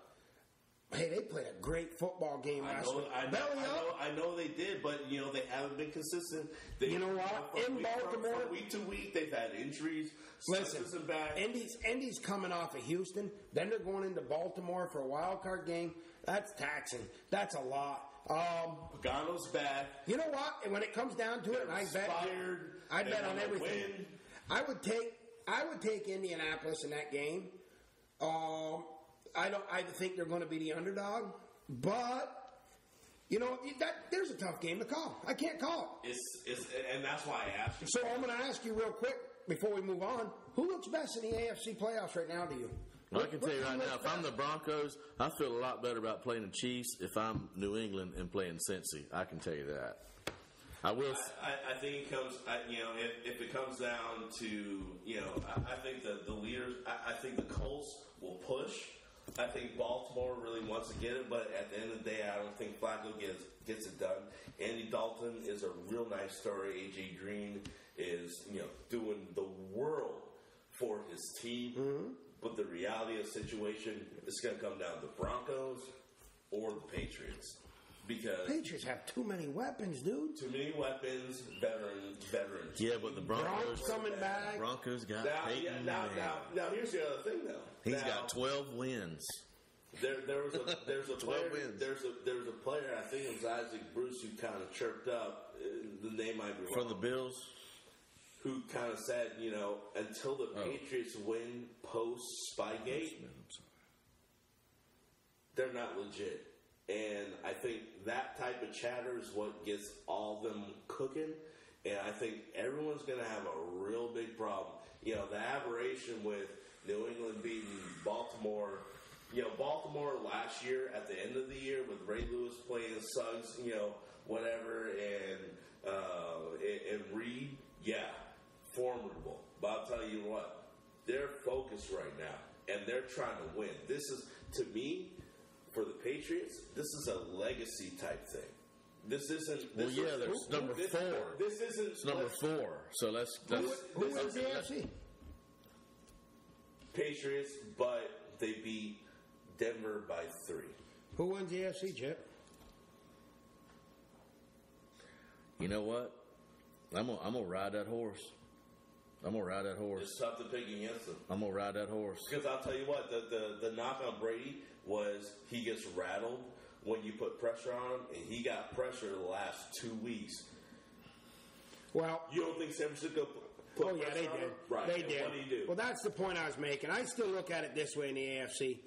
Hey, they played a great football game last week. I know they did, but they haven't been consistent. You know what? In Baltimore, from week to week, they've had injuries. Listen, Indy's coming off of Houston. Then they're going into Baltimore for a wild card game. That's taxing. That's a lot. Pagano's back. You know what? And when it comes down to it, I bet on everything. I would take Indianapolis in that game. I think they're going to be the underdog, but there's a tough game to call. I can't call it. And that's why I asked you. So I'm going to ask you real quick before we move on: who looks best in the AFC playoffs right now to you? Well, I can tell you right now, if I'm the Broncos, I feel a lot better about playing the Chiefs if I'm New England and playing Cincy. I can tell you that. I will. I think it comes. If it comes down to I think the leaders. I think the Colts will push. I think Baltimore really wants to get it, but at the end of the day, I don't think Flacco gets it done. Andy Dalton is a real nice story. AJ Green is doing the world for his team. Mm-hmm. But the reality of the situation is going to come down to the Broncos or the Patriots. Because Patriots have too many weapons, dude. Too many weapons, veterans. Yeah, but the Broncos coming back. Broncos got Peyton. Now, here's the other thing, though. He's got 12 wins. There's a player. There's a player. I think it was Isaac Bruce who kind of chirped up. The name might be wrong. From the Bills. who kind of said, until the Patriots win post-Spygate, they're not legit. And I think that type of chatter is what gets all them cooking. And I think everyone's going to have a real big problem. The aberration with New England beating Baltimore. Baltimore last year at the end of the year with Ray Lewis playing Suggs, whatever, and Reed, formidable. But I'll tell you what, they're focused right now, and they're trying to win. This is, to me, for the Patriots, this is a legacy type thing. This isn't. There's number 4. This isn't. It's number 4. So let's. Who wins the AFC? Patriots, but they beat Denver by 3. Who wins the AFC, Chip? You know what? I'm gonna ride that horse. It's tough to pick against them. I'm gonna ride that horse. Because I'll tell you what, the knock on Brady was he gets rattled when you put pressure on him, and he got pressure the last 2 weeks. Well, you don't think San Francisco put pressure they on did. him? Right. They and did. What did he do? Well, that's the point I was making. I still look at it this way in the AFC.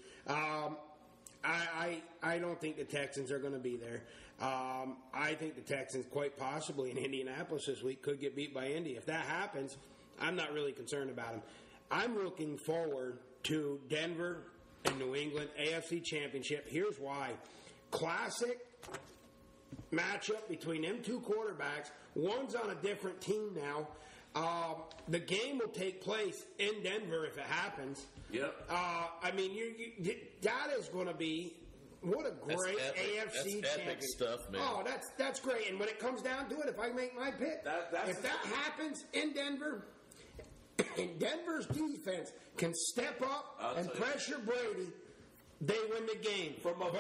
I don't think the Texans are going to be there. I think the Texans, quite possibly in Indianapolis this week, could get beat by Indy. If that happens, I'm not really concerned about them. I'm looking forward to Denver and New England AFC Championship. Here's why. Classic matchup between them two quarterbacks. One's on a different team now. The game will take place in Denver if it happens. Yep. That is going to be what a great AFC that's champion epic stuff, man. Oh, that's great. And when it comes down to it, if I make my pick, if that happens in Denver, and Denver's defense can step up and pressure Brady, they win the game. From a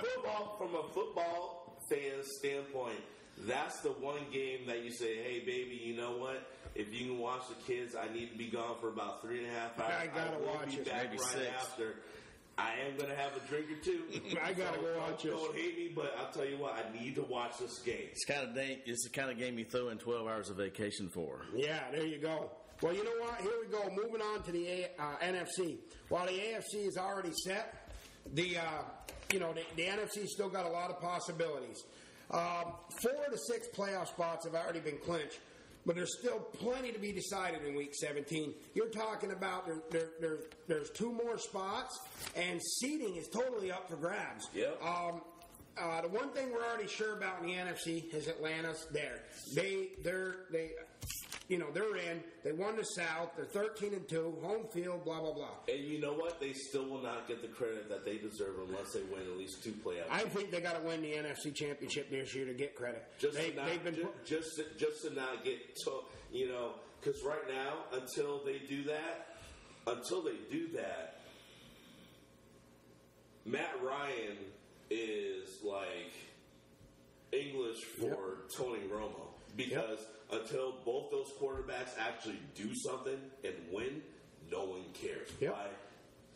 football fan standpoint, that's the one game that you say, hey, baby, you know what? If you can watch the kids, I need to be gone for about 3.5 hours. I gotta watch it. Back Maybe right 6. after. I am going to have a drink or two. I gotta go watch it. Don't hate me, but I'll tell you what, I need to watch this game. It's the kind of game you throw in 12 hours of vacation for. Yeah, there you go. Well, you know what? Here we go. Moving on to the NFC. While the AFC is already set, the NFC still got a lot of possibilities. 4 to 6 playoff spots have already been clinched, but there's still plenty to be decided in Week 17. You're talking about there's 2 more spots, and seeding is totally up for grabs. Yep. The one thing we're already sure about in the NFC is Atlanta's there. They're in. They won the South. They're 13-2, home field, blah blah blah. And you know what? They still will not get the credit that they deserve unless they win at least 2 playoffs. I think they got to win the NFC Championship this year to get credit. Just to not get because right now until they do that, Matt Ryan is like English for Tony Romo because. Until both those quarterbacks actually do something and win, no one cares. Yep. By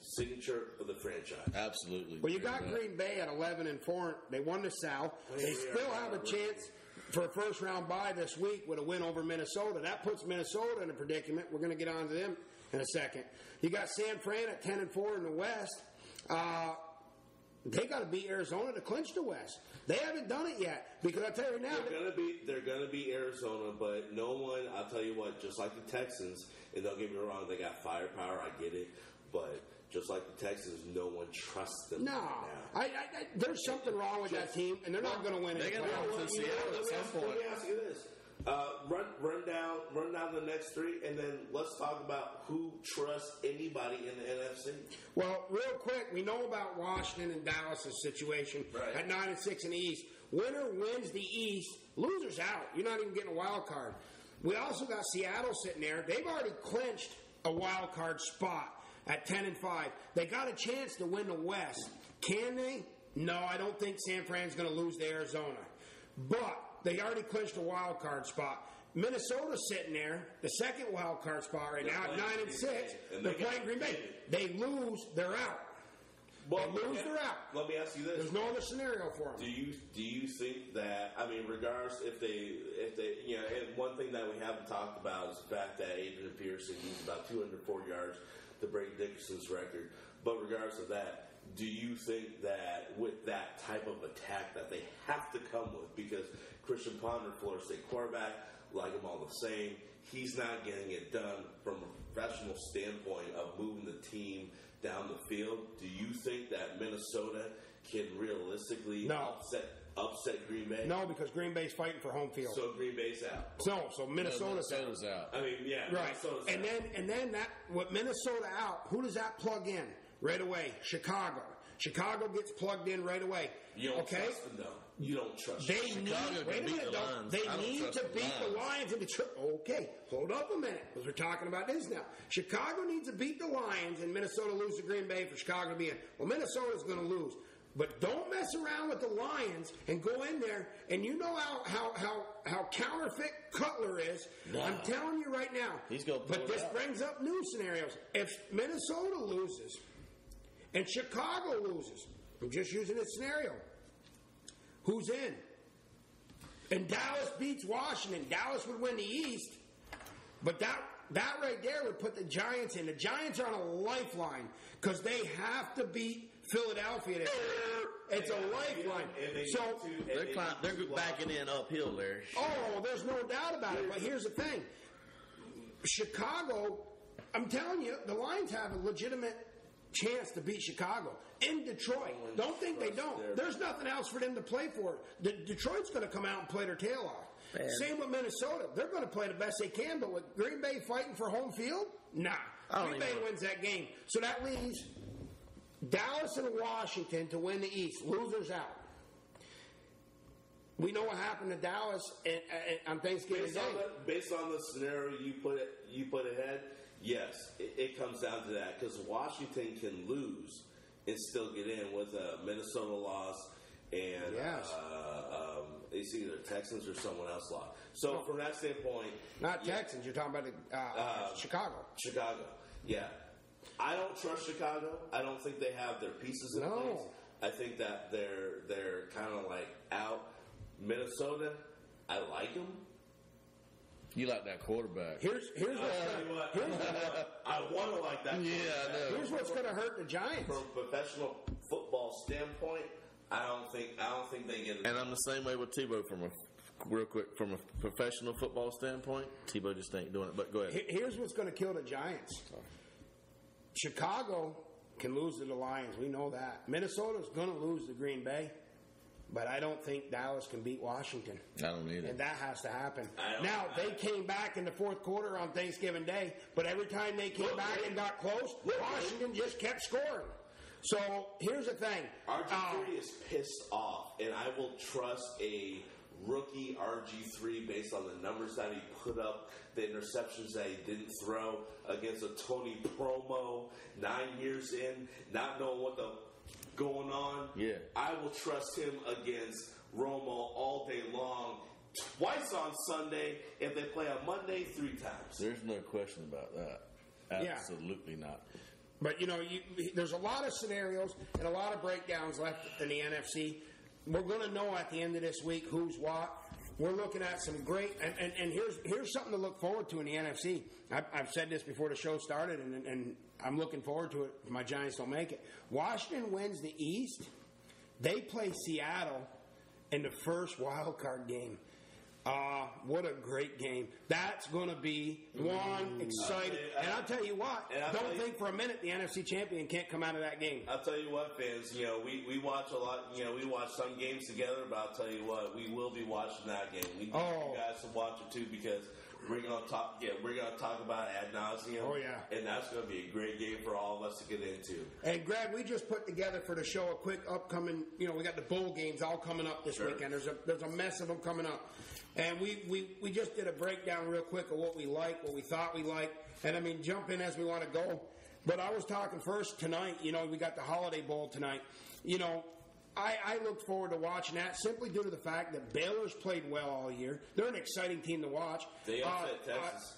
signature of the franchise. Absolutely. Well, you got Green Bay at 11-4. They won the South. They still have a chance for a first-round bye this week with a win over Minnesota. That puts Minnesota in a predicament. We're going to get on to them in a second. You got San Fran at 10-4 in the West. They got to beat Arizona to clinch the West. They haven't done it yet because I tell you now they're gonna be Arizona, but no one. I'll tell you what, just like the Texans, and don't get me wrong, they got firepower. I get it, but just like the Texans, no one trusts them. No, right now. There's something wrong with that team, and they're not going to win. They're going to go to Seattle at some point. Let me ask you this: run down the next 3, and then let's talk about who trusts anybody in the NFC. Well, real quick, we know about Washington and Dallas' situation at 9-6 in the East. Winner wins the East, losers out. You're not even getting a wild card. We also got Seattle sitting there. They've already clinched a wild card spot at 10-5. They got a chance to win the West. Can they? No, I don't think San Fran's going to lose to Arizona. But they already clinched a wild card spot. Minnesota's sitting there, the second wild card spot right now at 9-6. They're playing Green Bay. They lose, they're out. They lose, they're out. Let me ask you this: there's no other scenario for them. Do you think that? I mean, regardless if they and one thing that we haven't talked about is the fact that Adrian Peterson needs about 204 yards to break Dickerson's record. But regardless of that, do you think that with that type of attack that they have to come with, because Christian Ponder, Florida State quarterback, like them all the same, he's not getting it done from a professional standpoint of moving the team down the field. Do you think that Minnesota can realistically upset Green Bay? No, because Green Bay's fighting for home field. So Green Bay's out. So Minnesota's out. I mean, yeah, right. And then that with Minnesota out, who does that plug in right away? Chicago. Chicago gets plugged in right away. You don't trust them, though. You don't trust them. They need to beat the Lions in Detroit. Okay, hold up a minute, because we're talking about this now. Chicago needs to beat the Lions, and Minnesota lose to Green Bay for Chicago to be in. Well, Minnesota's going to lose. But don't mess around with the Lions and go in there, and you know how counterfeit Cutler is. No. I'm telling you right now. He's going to pull But this brings up new scenarios. If Minnesota loses and Chicago loses, I'm just using this scenario, who's in? And Dallas beats Washington. Dallas would win the East, but that right there would put the Giants in. The Giants are on a lifeline because they have to beat Philadelphia. It's a lifeline. So they're backing in uphill there. Oh, there's no doubt about it. But here's the thing: Chicago. I'm telling you, the Lions have a legitimate chance to beat Chicago in Detroit. Don't think they don't. There's nothing else for them to play for. Detroit's going to come out and play their tail off. Man. Same with Minnesota. They're going to play the best they can, but with Green Bay fighting for home field, nah. Green Bay wins that game. So that leaves Dallas and Washington to win the East. Losers out. We know what happened to Dallas on Thanksgiving Day. Based on the scenario you put ahead, yes, it comes down to that, because Washington can lose and still get in with a Minnesota loss, and it's either Texans or someone else lost. So from that standpoint, not Texans. You're talking about Chicago. Chicago, yeah. I don't trust Chicago. I don't think they have their pieces in place. I think that they're kind of like out. Minnesota, I like them. You like that quarterback. Here's I want to like that. Yeah, I know. Here's what's going to hurt the Giants. From a professional football standpoint, I don't think they get it. And I'm the same way with Tebow from a professional football standpoint. Tebow just ain't doing it. But go ahead. Here's what's going to kill the Giants. Sorry. Chicago can lose to the Lions. We know that. Minnesota's going to lose to Green Bay. But I don't think Dallas can beat Washington. I don't either. And that has to happen. Now, they came back in the fourth quarter on Thanksgiving Day, but every time they came back and got close, Washington just kept scoring. So, here's the thing. RG3 is pissed off, and I will trust a rookie RG3 based on the numbers that he put up, the interceptions that he didn't throw against a Tony Promo 9 years in, not knowing what the going on. Yeah, I will trust him against Romo all day long, twice on Sunday. If they play on Monday, 3 times. There's no question about that. Absolutely not. But there's a lot of scenarios and a lot of breakdowns left in the NFC. We're going to know at the end of this week who's what. We're looking at some great, and here's something to look forward to in the NFC. I've said this before the show started, and I'm looking forward to it if my Giants don't make it. Washington wins the East. They play Seattle in the first wild card game. What a great game. That's going to be one exciting. And I'll tell you what, don't think for a minute the NFC champion can't come out of that game. I'll tell you what, fans, we watch a lot, we watch some games together, but I'll tell you what, we will be watching that game. We need you guys to watch it too, because we're going to talk about it ad nauseum. Oh, yeah. And that's going to be a great game for all of us to get into. And Greg, we just put together for the show a quick upcoming, we got the bowl games all coming up this weekend. There's a mess of them coming up. And we just did a breakdown real quick of what we like, what we thought we liked. And jump in as we want to go. But I was talking first tonight, we got the Holiday Bowl tonight. I look forward to watching that simply due to the fact that Baylor's played well all year. They're an exciting team to watch. They upset Texas.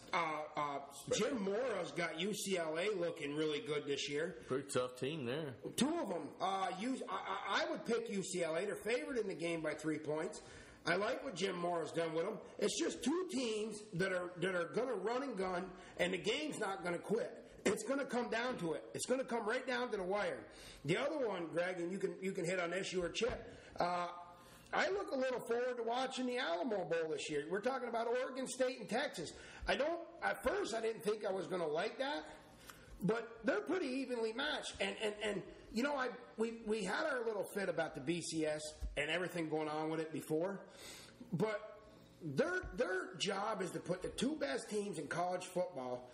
Jim Mora's got UCLA looking really good this year. Pretty tough team there. Two of them. I would pick UCLA. They're favored in the game by 3 points. I like what Jim Mora's done with them. It's just two teams that are going to run and gun, and the game's not going to quit. It's going to come down to it. It's going to come right down to the wire. The other one, Greg, and you can hit on this, you or Chip. I look a little forward to watching the Alamo Bowl this year. We're talking about Oregon State and Texas. At first I didn't think I was going to like that, but they're pretty evenly matched. And you know, we had our little fit about the BCS and everything going on with it before, but their job is to put the two best teams in college football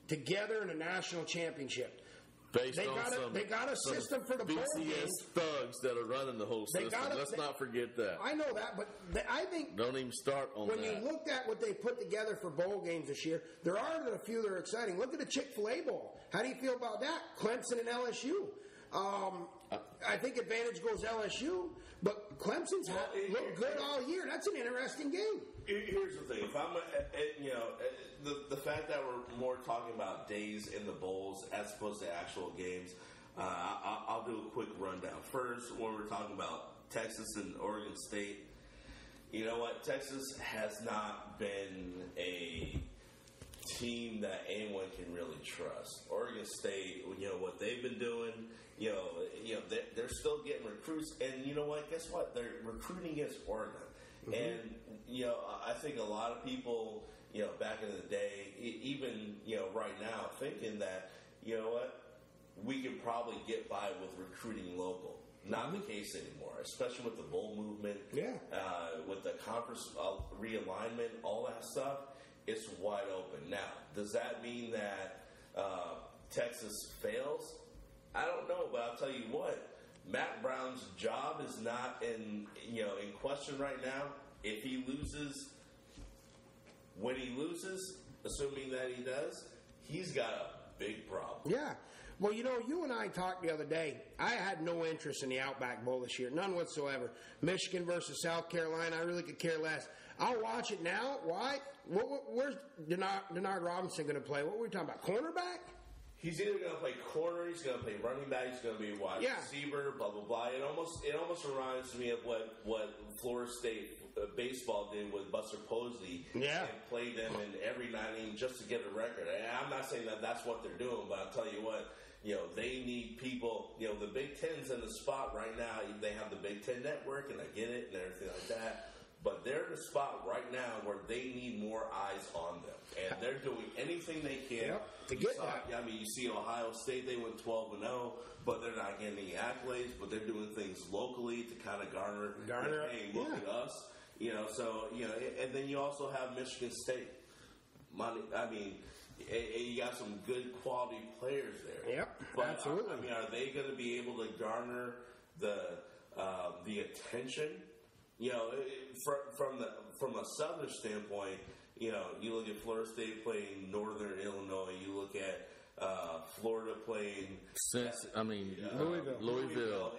together in a national championship. They got a system for the bowl games. Thugs that are running the whole system. Let's not forget that. I know that, but I think don't even start on when that. you looked at what they put together for bowl games this year, there are a few that are exciting. Look at the Chick-fil-A Bowl. How do you feel about that? Clemson and LSU. I think advantage goes LSU, but Clemson's looked good all year. That's an interesting game. Here's the thing: if I'm, the fact that we're more talking about days in the bowls as opposed to actual games, I'll do a quick rundown. First, when we're talking about Texas and Oregon State, you know what? Texas has not been a team that anyone can really trust. Oregon State, you know what they've been doing. You know they're still getting recruits, and you know what? Guess what? They're recruiting against Oregon, and I think a lot of people, back in the day, even right now, thinking that we can probably get by with recruiting local. Not the case anymore, especially with the bowl movement, with the conference realignment, all that stuff. It's wide open. Now, does that mean that Texas fails? I don't know, but I'll tell you what. Matt Brown's job is not in question right now. If he loses, when he loses, assuming that he does, he's got a big problem. Yeah. Well, you and I talked the other day. I had no interest in the Outback Bowl this year, none whatsoever. Michigan versus South Carolina, I really could care less. I'll watch it now. Why? Where's Denard Robinson going to play? What were we talking about? Cornerback? He's either going to play corner, he's going to play running back, he's going to be a wide receiver, blah blah blah. It almost reminds me of what Florida State baseball did with Buster Posey and played them in every 9 innings just to get a record. And I'm not saying that that's what they're doing, but I'll tell you what. They need people. The Big Ten's in the spot right now. They have the Big Ten Network, and I get it, and everything like that. But they're in a spot right now where they need more eyes on them, and they're doing anything they can to get that. I mean, you see Ohio State; they went 12-0, but they're not getting any accolades. But they're doing things locally to kind of garner. Hey, look at us, and then you also have Michigan State. You got some good quality players there. Yep, but, absolutely. Are they going to be able to garner the attention? From a Southern standpoint, you look at Florida State playing Northern Illinois. You look at Florida playing Louisville.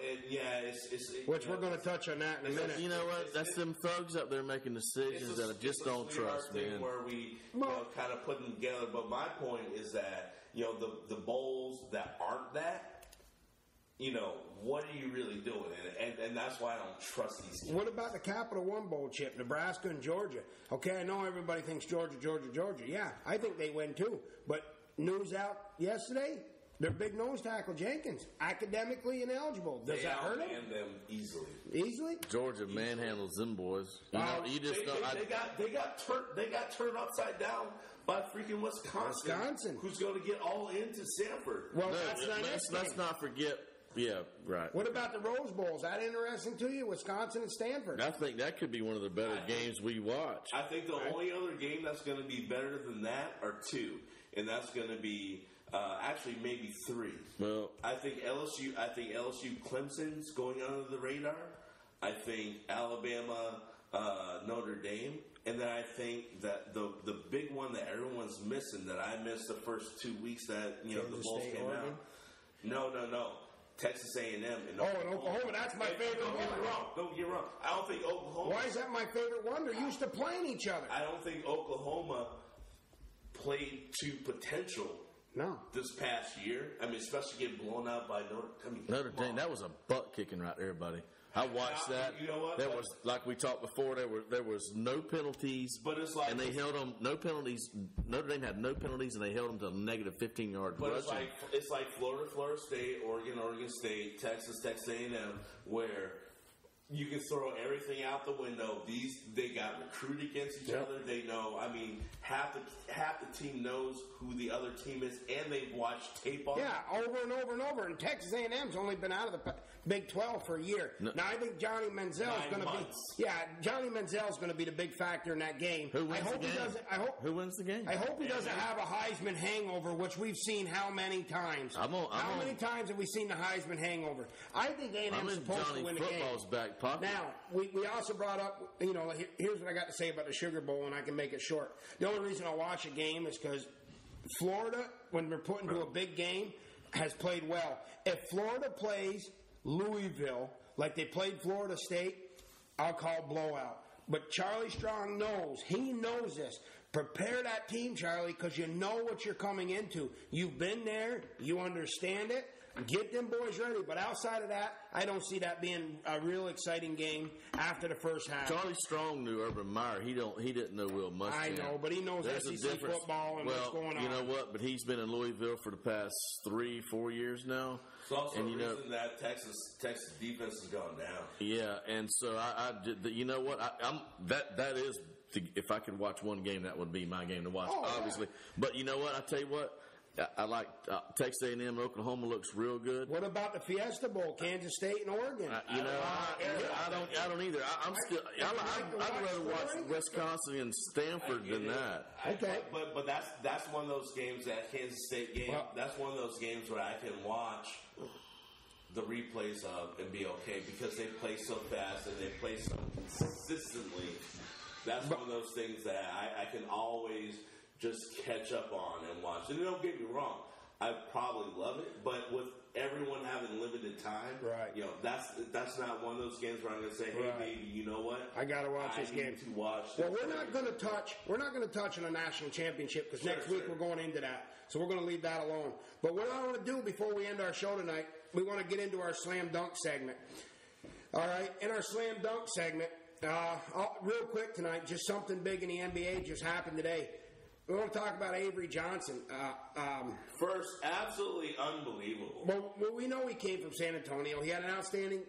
Which we're going to touch on that in a minute. You know what? That's them thugs up there making decisions that I just don't trust, man. Where we kind of put them together. But my point is that the bowls that aren't that. What are you really doing? And that's why I don't trust these teams. What about the Capital One Bowl, Chip? Nebraska and Georgia. Okay, I know everybody thinks Georgia. Yeah, I think they win too. But news out yesterday, their big nose tackle, Jenkins, academically ineligible. Does that hurt him? Them easily. Easily? Georgia manhandles them boys. They got turned upside down by freaking Wisconsin. Who's going to get all into Sanford? Well, let's not forget. Yeah, right. What about the Rose Bowl? Is that interesting to you? Wisconsin and Stanford. I think that could be one of the better games we watch. I think the only other game that's going to be better than that are two, and that's going to be actually maybe three. Well, I think LSU Clemson's going under the radar. I think Alabama Notre Dame, and then I think that the big one that everyone's missing that I missed the first 2 weeks that the Bulls came out. No. Texas A&M. And Oklahoma, that's my favorite one. Don't get me wrong. I don't think Oklahoma. Why is that my favorite one? They're used to playing each other. I don't think Oklahoma played to potential. No. This past year, I mean, especially getting blown out by Notre Dame. That was a butt kicking right there, buddy. I watched that. You know what? There was, like we talked before, there was no penalties. But it's like, and they held them no penalties. Notre Dame had no penalties, and they held them to a negative 15-yard But rushing. it's like Florida State, Oregon State, Texas A&M, where you can throw everything out the window. They got recruited against each other. They know. I mean, half the team knows who the other team is, and they've watched tape on. Yeah, over and over and over. And Texas A&M's only been out of the Big 12 for a year. No. Now I think Johnny Manziel's going to be. Yeah, Johnny Manziel's going to be the big factor in that game. Who wins the game? Who wins the game? I hope he doesn't have a Heisman hangover, which we've seen how many times. How many times have we seen the Heisman hangover? I think A&M's supposed to win the game. Football's back pocket. Now, we also brought up, here's what I got to say about the Sugar Bowl, and I can make it short. The only reason I watch a game is because Florida, when they're put into a big game, has played well. If Florida plays Louisville like they played Florida State, I'll call blowout. But Charlie Strong knows. He knows this. Prepare that team, Charlie, because you know what you're coming into. You've been there. You understand it. Get them boys ready. But outside of that, I don't see that being a real exciting game after the first half. Charlie Strong knew Urban Meyer. He didn't know Will Muschamp. I know, but he knows SEC football and what's going on. You know what? But he's been in Louisville for the past 3-4 years now. It's also a reason that Texas defense has gone down. Yeah, and so you know what? That is, if I could watch one game, that would be my game to watch, obviously. Yeah. But you know what? I tell you what. I like Texas A&M. Oklahoma looks real good. What about the Fiesta Bowl, Kansas State and Oregon? I don't either. I'd rather watch Wisconsin and Stanford than that. Okay, but that's one of those games, that Kansas State game. Well, that's one of those games where I can watch the replays of and be okay because they play so fast and they play so consistently. That's one of those things that I can always just catch up on and watch. And don't get me wrong, I probably love it, but with everyone having limited time, right? That's not one of those games where I'm going to say, hey, baby, you know what? I got to watch this game. To watch. Well, we're not going to touch on a national championship because next week we're going into that, so we're going to leave that alone. But what I want to do before we end our show tonight, we want to get into our slam dunk segment. All right, in our slam dunk segment, real quick tonight, just something big in the NBA just happened today. We want to talk about Avery Johnson. First, absolutely unbelievable. Well, we know he came from San Antonio. He had an outstanding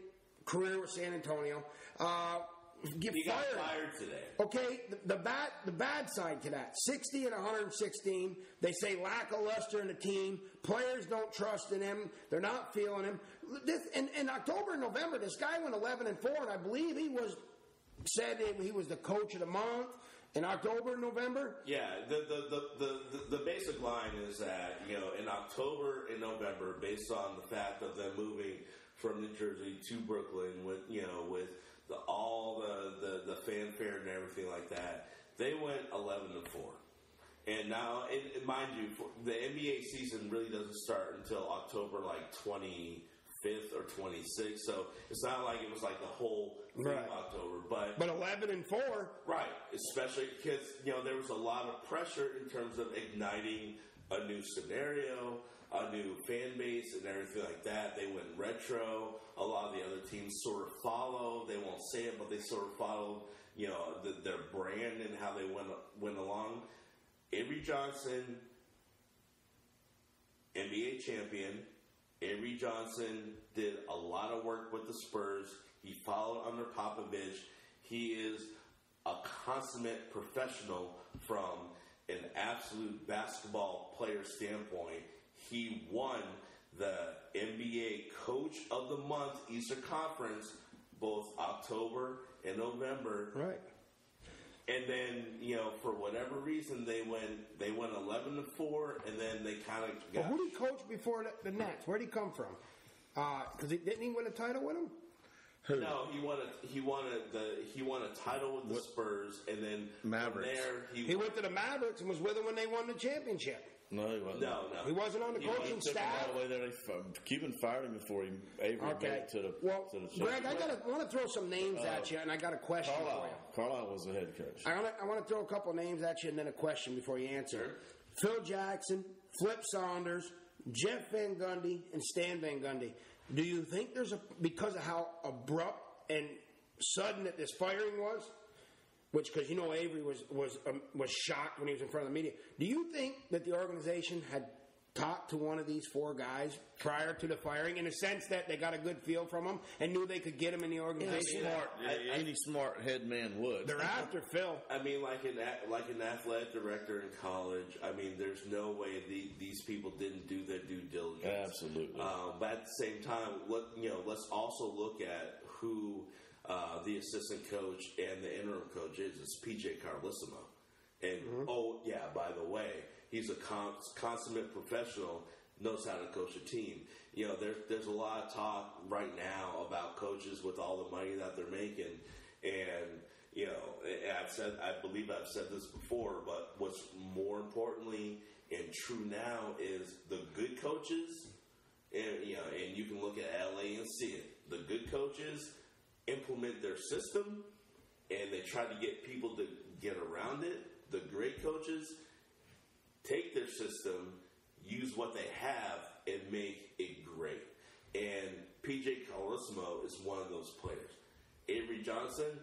career with San Antonio. He got fired today. Okay, the bad side to that, 60 and 116. They say lackluster in the team. Players don't trust in him. They're not feeling him. In October and November, this guy went 11-4, and I believe he said he was the coach of the month. In October and November? Yeah, the basic line is that, in October and November, based on the fact of them moving from New Jersey to Brooklyn with all the fanfare and everything like that, they went 11-4. And now, mind you, the NBA season really doesn't start until October 25th or 26th, so it's not like it was like the whole thing of October, but 11-4, right? Especially because there was a lot of pressure in terms of igniting a new scenario, a new fan base, and everything like that. They went retro. A lot of the other teams sort of follow. They won't say it, but they sort of followed their brand and how they went along. Avery Johnson, NBA champion. Avery Johnson did a lot of work with the Spurs. He followed under Popovich. He is a consummate professional from an absolute basketball player standpoint. He won the NBA Coach of the Month Eastern Conference both October and November. Right. And then, for whatever reason, they went 11-4, and then they kind of got... Well, who did he coach before the Nets? Where did he come from? Because didn't he win a title with him? Who? No, he won a title with the Spurs, and then Mavericks. From there, He went to the Mavericks and was with them when they won the championship. No, he wasn't. No. He wasn't on the coaching Took him staff. all the way there. Cuban fired him before Avery made it to the Well, to the Greg, I want to throw some names at you, and I got a question for you. Carlisle was the head coach. I want to throw a couple names at you and then a question before you answer. Phil Jackson, Flip Saunders, Jeff Van Gundy, and Stan Van Gundy. Do you think because of how abrupt and sudden that this firing was, because Avery was shocked when he was in front of the media. Do you think that the organization had talked to one of these four guys prior to the firing, in a sense that they got a good feel from him and knew they could get him in the organization? Any smart head man would. They're after Phil. I mean, like an athletic director in college. I mean, there's no way these people didn't do their due diligence. Absolutely. But at the same time, let's also look at who the assistant coach and the interim coach is. It's PJ Carlissimo. And by the way, he's a consummate professional, knows how to coach a team. There's a lot of talk right now about coaches with all the money that they're making, and I believe I've said this before, but what's more importantly and true now is the good coaches, and you can look at LA and see it. The good coaches implement their system, and they try to get people to get around it. The great coaches take their system, use what they have, and make it great. And PJ Carlissimo is one of those players. Avery Johnson,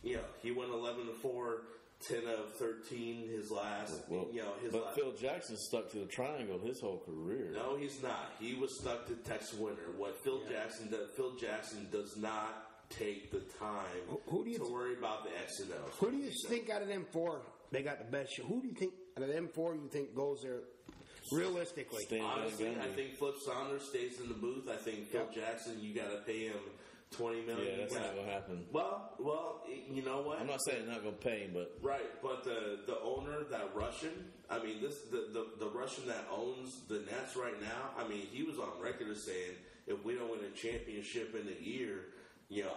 he went 11-4, 10 of 13 his last. Phil Jackson stuck to the triangle his whole career. No, he's not. He was stuck to Tex Winter. What Phil Jackson does, Phil Jackson does not take the time to worry about the X and O's. Who do you think out of them four they got the best shot? Who do you think out of them four you think goes there realistically? Honestly, I think Flip Saunders stays in the booth. I think Phil Jackson, you got to pay him $20 million. Yeah, that's not going to happen. Well, you know what? I'm not saying not going to pay him, but but the owner, that Russian, I mean, the Russian that owns the Nets right now. I mean, he was on record as saying, if we don't win a championship in a year,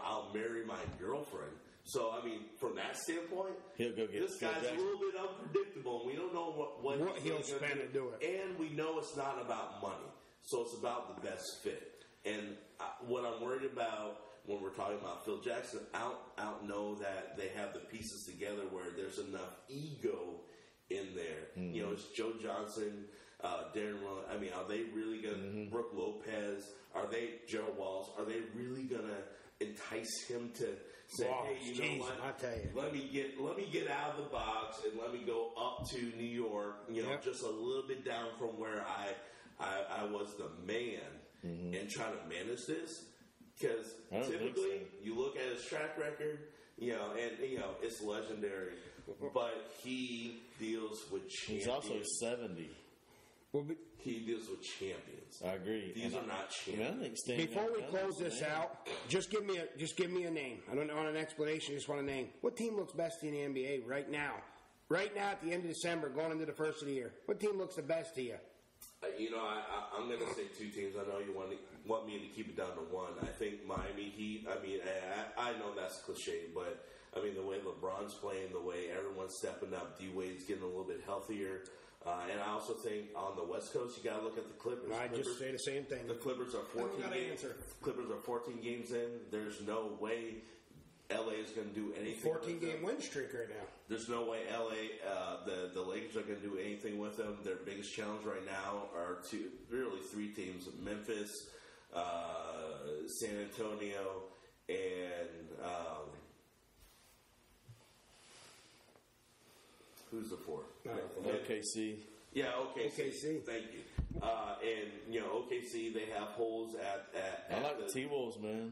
I'll marry my girlfriend. So, I mean, from that standpoint, he'll go get this guy's a little bit unpredictable, and we don't know what he'll spend to do it. And we know it's not about money, so it's about the best fit. And what I'm worried about when we're talking about Phil Jackson, I don't know that they have the pieces together where there's enough ego in there. Mm-hmm. It's Joe Johnson, Darren Rowan. I mean, are they really going to, Brooke Lopez, are they, Gerald Walls, are they really going to entice him to say, hey, what? I tell you, let me get out of the box and let me go up to New York, just a little bit down from where I was the man, and try to manage this. Because typically, you look at his track record, and it's legendary. But he deals with champions. He's also 70. He deals with champions. I agree. These are not champions. Before we close this out, just give me a name. I don't want an explanation. I just want a name. What team looks best in the NBA right now? Right now, at the end of December, going into the first of the year, what team looks the best to you? I'm going to say two teams. I know you want me to keep it down to one. I think Miami Heat. I mean, I know that's cliche, but I mean the way LeBron's playing, the way everyone's stepping up, D Wade's getting a little bit healthier, and I also think on the West Coast you got to look at the Clippers. I just say the same thing. The Clippers are 14 games. Clippers are 14 games in. There's no way LA is going to do anything. 14-game win streak right now. There's no way LA, the Lakers are going to do anything with them. Their biggest challenge right now are three teams: Memphis, San Antonio, and who's the fourth? OKC. Yeah, OKC. Thank you. And OKC, they have holes at I like the T-Wolves, man.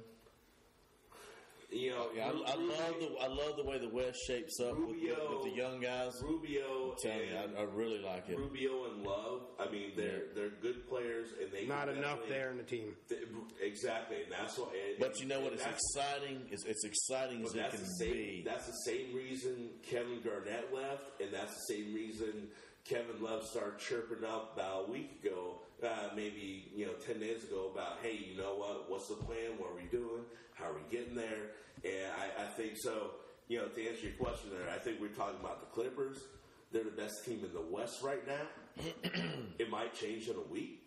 I love the way the West shapes up with the young guys. Rubio, I really like it. Rubio and Love. I mean, they're good players, and they not enough there in the team. Exactly, and that's why. But you know what? It's exciting. It's exciting as it can be. That's the same reason Kevin Garnett left, and that's the same reason Kevin Love started chirping up about a week ago, maybe 10 days ago, about, hey, you know what? What's the plan? What are we doing? How are we getting there? And I think so. To answer your question there, I think we're talking about the Clippers. They're the best team in the West right now. It might change in a week.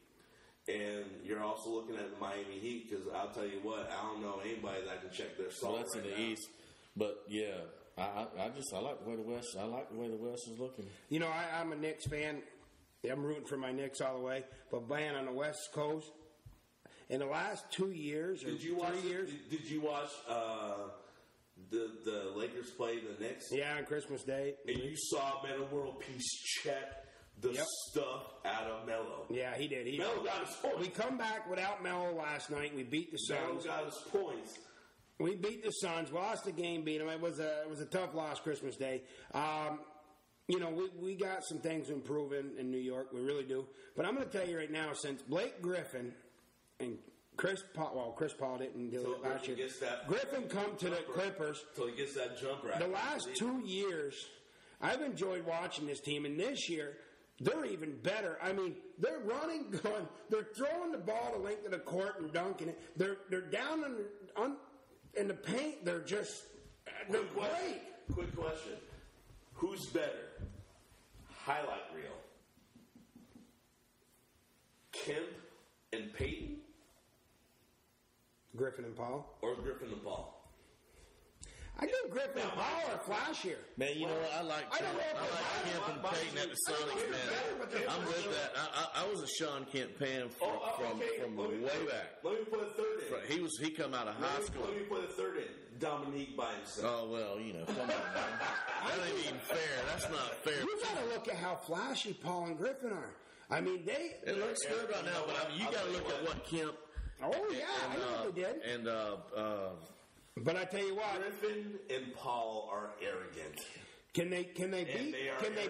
And you're also looking at the Miami Heat, because I'll tell you what, I don't know anybody that can check their salt. Well, that's in the East, but yeah, I like the way the West. I like the way the West is looking. I'm a Knicks fan. I'm rooting for my Knicks all the way. But man, on the West Coast, in the last 2 years or 3 years, did you watch the Lakers play the Knicks? Yeah, on Christmas Day. And you saw Meta World Peace check the stuff out of Melo. Yeah, he did. Melo got his points. We come back without Melo last night. We beat the Suns. Melo got his points. We beat the Suns. Lost the game, beat them. It was a tough loss Christmas Day. We got some things to improve in New York. We really do. But I'm going to tell you right now, since Blake Griffin and Chris Paul didn't do it last year. Griffin come to the Clippers. Until he gets that jumper. The last 2 years, I've enjoyed watching this team. And this year, they're even better. I mean, they're running, going, they're throwing the ball the length of the court and dunking it. They're down in the paint. They're great. Quick question. Who's better? Highlight reel. Kemp and Peyton? Griffin and Paul? Or Griffin and Paul? I think Griffin and Paul are flashier. Man, you know what? I like Kemp and Payton at the Sonics, man. I'm with that. I was a Sean Kemp fan from way back. Let me put a third in. He come out of high school. Let me put a third in. Dominique by himself. Oh, well, come on, man. That ain't even fair. That's not fair. You got to look at how flashy Paul and Griffin are. I mean, it looks good right now, but you got to look at what Kemp. Oh, yeah, I know they did. And, but I tell you what, Griffin and Paul are arrogant. Can they beat? Can they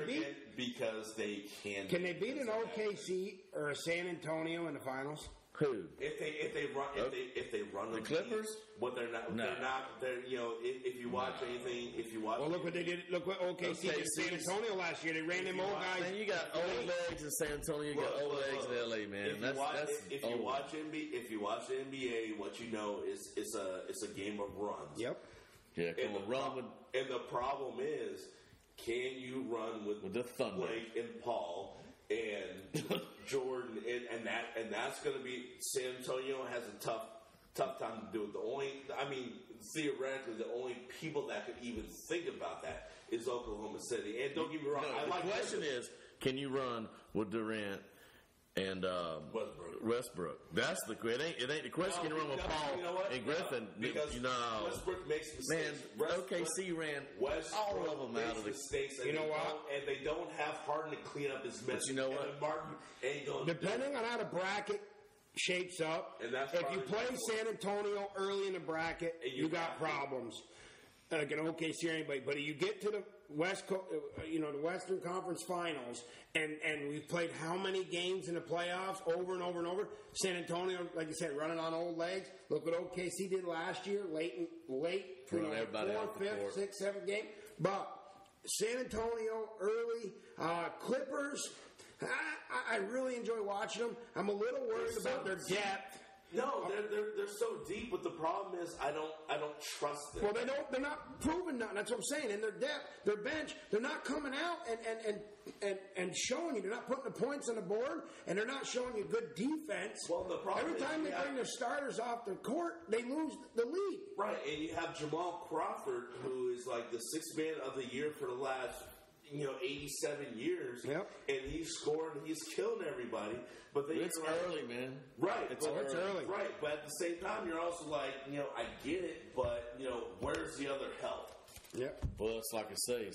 beat? Because they can. Can they beat an OKC or a San Antonio in the finals? Who? If they run the Clippers? Well, they're not. No. They're not. If you watch anything, Well, look what they did. Look what OKC did in San Antonio last year. They ran them old guys. Man, you got old legs in San Antonio. You got old legs in LA, man. If you watch the NBA, what you know is it's a game of runs. Yep. Yeah. And the problem is, can you run with the Thunder, Blake and Paul and Jordan and that's going to be San Antonio has a tough time to do it. Theoretically, the only people that could even think about that is Oklahoma City. And don't get me wrong, the question is, can you run with Durant and Westbrook? That's the it ain't the question. Can you run with Paul and Griffin? Because Westbrook makes mistakes. Man, OKC ran all of them out of the mistakes. You know what? And they don't have Harden to clean up his mess. But you know what? Martin ain't going. Depending on how the bracket shapes up, if you play San Antonio early in the bracket, you got problems. Like an OKC or anybody, but you get to the the Western Conference Finals, and we've played how many games in the playoffs over and over and over. San Antonio, like you said, running on old legs. Look what OKC did last year, late, fourth, fifth, sixth, seventh game. But San Antonio early, Clippers. I really enjoy watching them. I'm a little worried about their depth. No, they're so deep, but the problem is I don't trust them. Well, they're not proving nothing. That's what I'm saying. And their depth, their bench, they're not coming out and showing you. They're not putting the points on the board, and they're not showing you good defense. Well, the problem every time they bring their starters off the court, they lose the lead. Right, and you have Jamal Crawford, who is like the sixth man of the year for the last 87 years, yep. And he's scoring, he's killing everybody. But it's early, man. Right, it's early. Right, but at the same time, you're also like, I get it, but where's the other help? Yep. Well, it's like I say,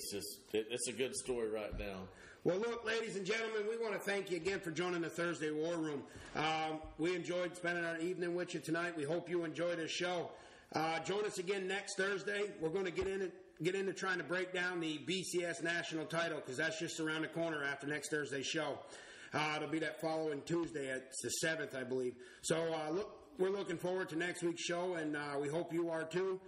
it's a good story right now. Well, look, ladies and gentlemen, we want to thank you again for joining the Thursday War Room. We enjoyed spending our evening with you tonight. We hope you enjoyed this show. Join us again next Thursday. We're going to get into trying to break down the BCS national title, because that's just around the corner after next Thursday's show. It'll be that following Tuesday. It's the 7th, I believe. So we're looking forward to next week's show, and we hope you are too.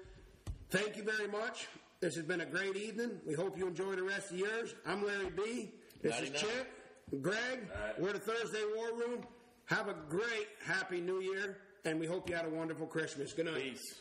Thank you very much. This has been a great evening. We hope you enjoy the rest of yours. I'm Larry B. This is 99. Chip, Greg. right. We're the Thursday War Room. Have a great, happy New Year, and we hope you had a wonderful Christmas. Good night. Peace.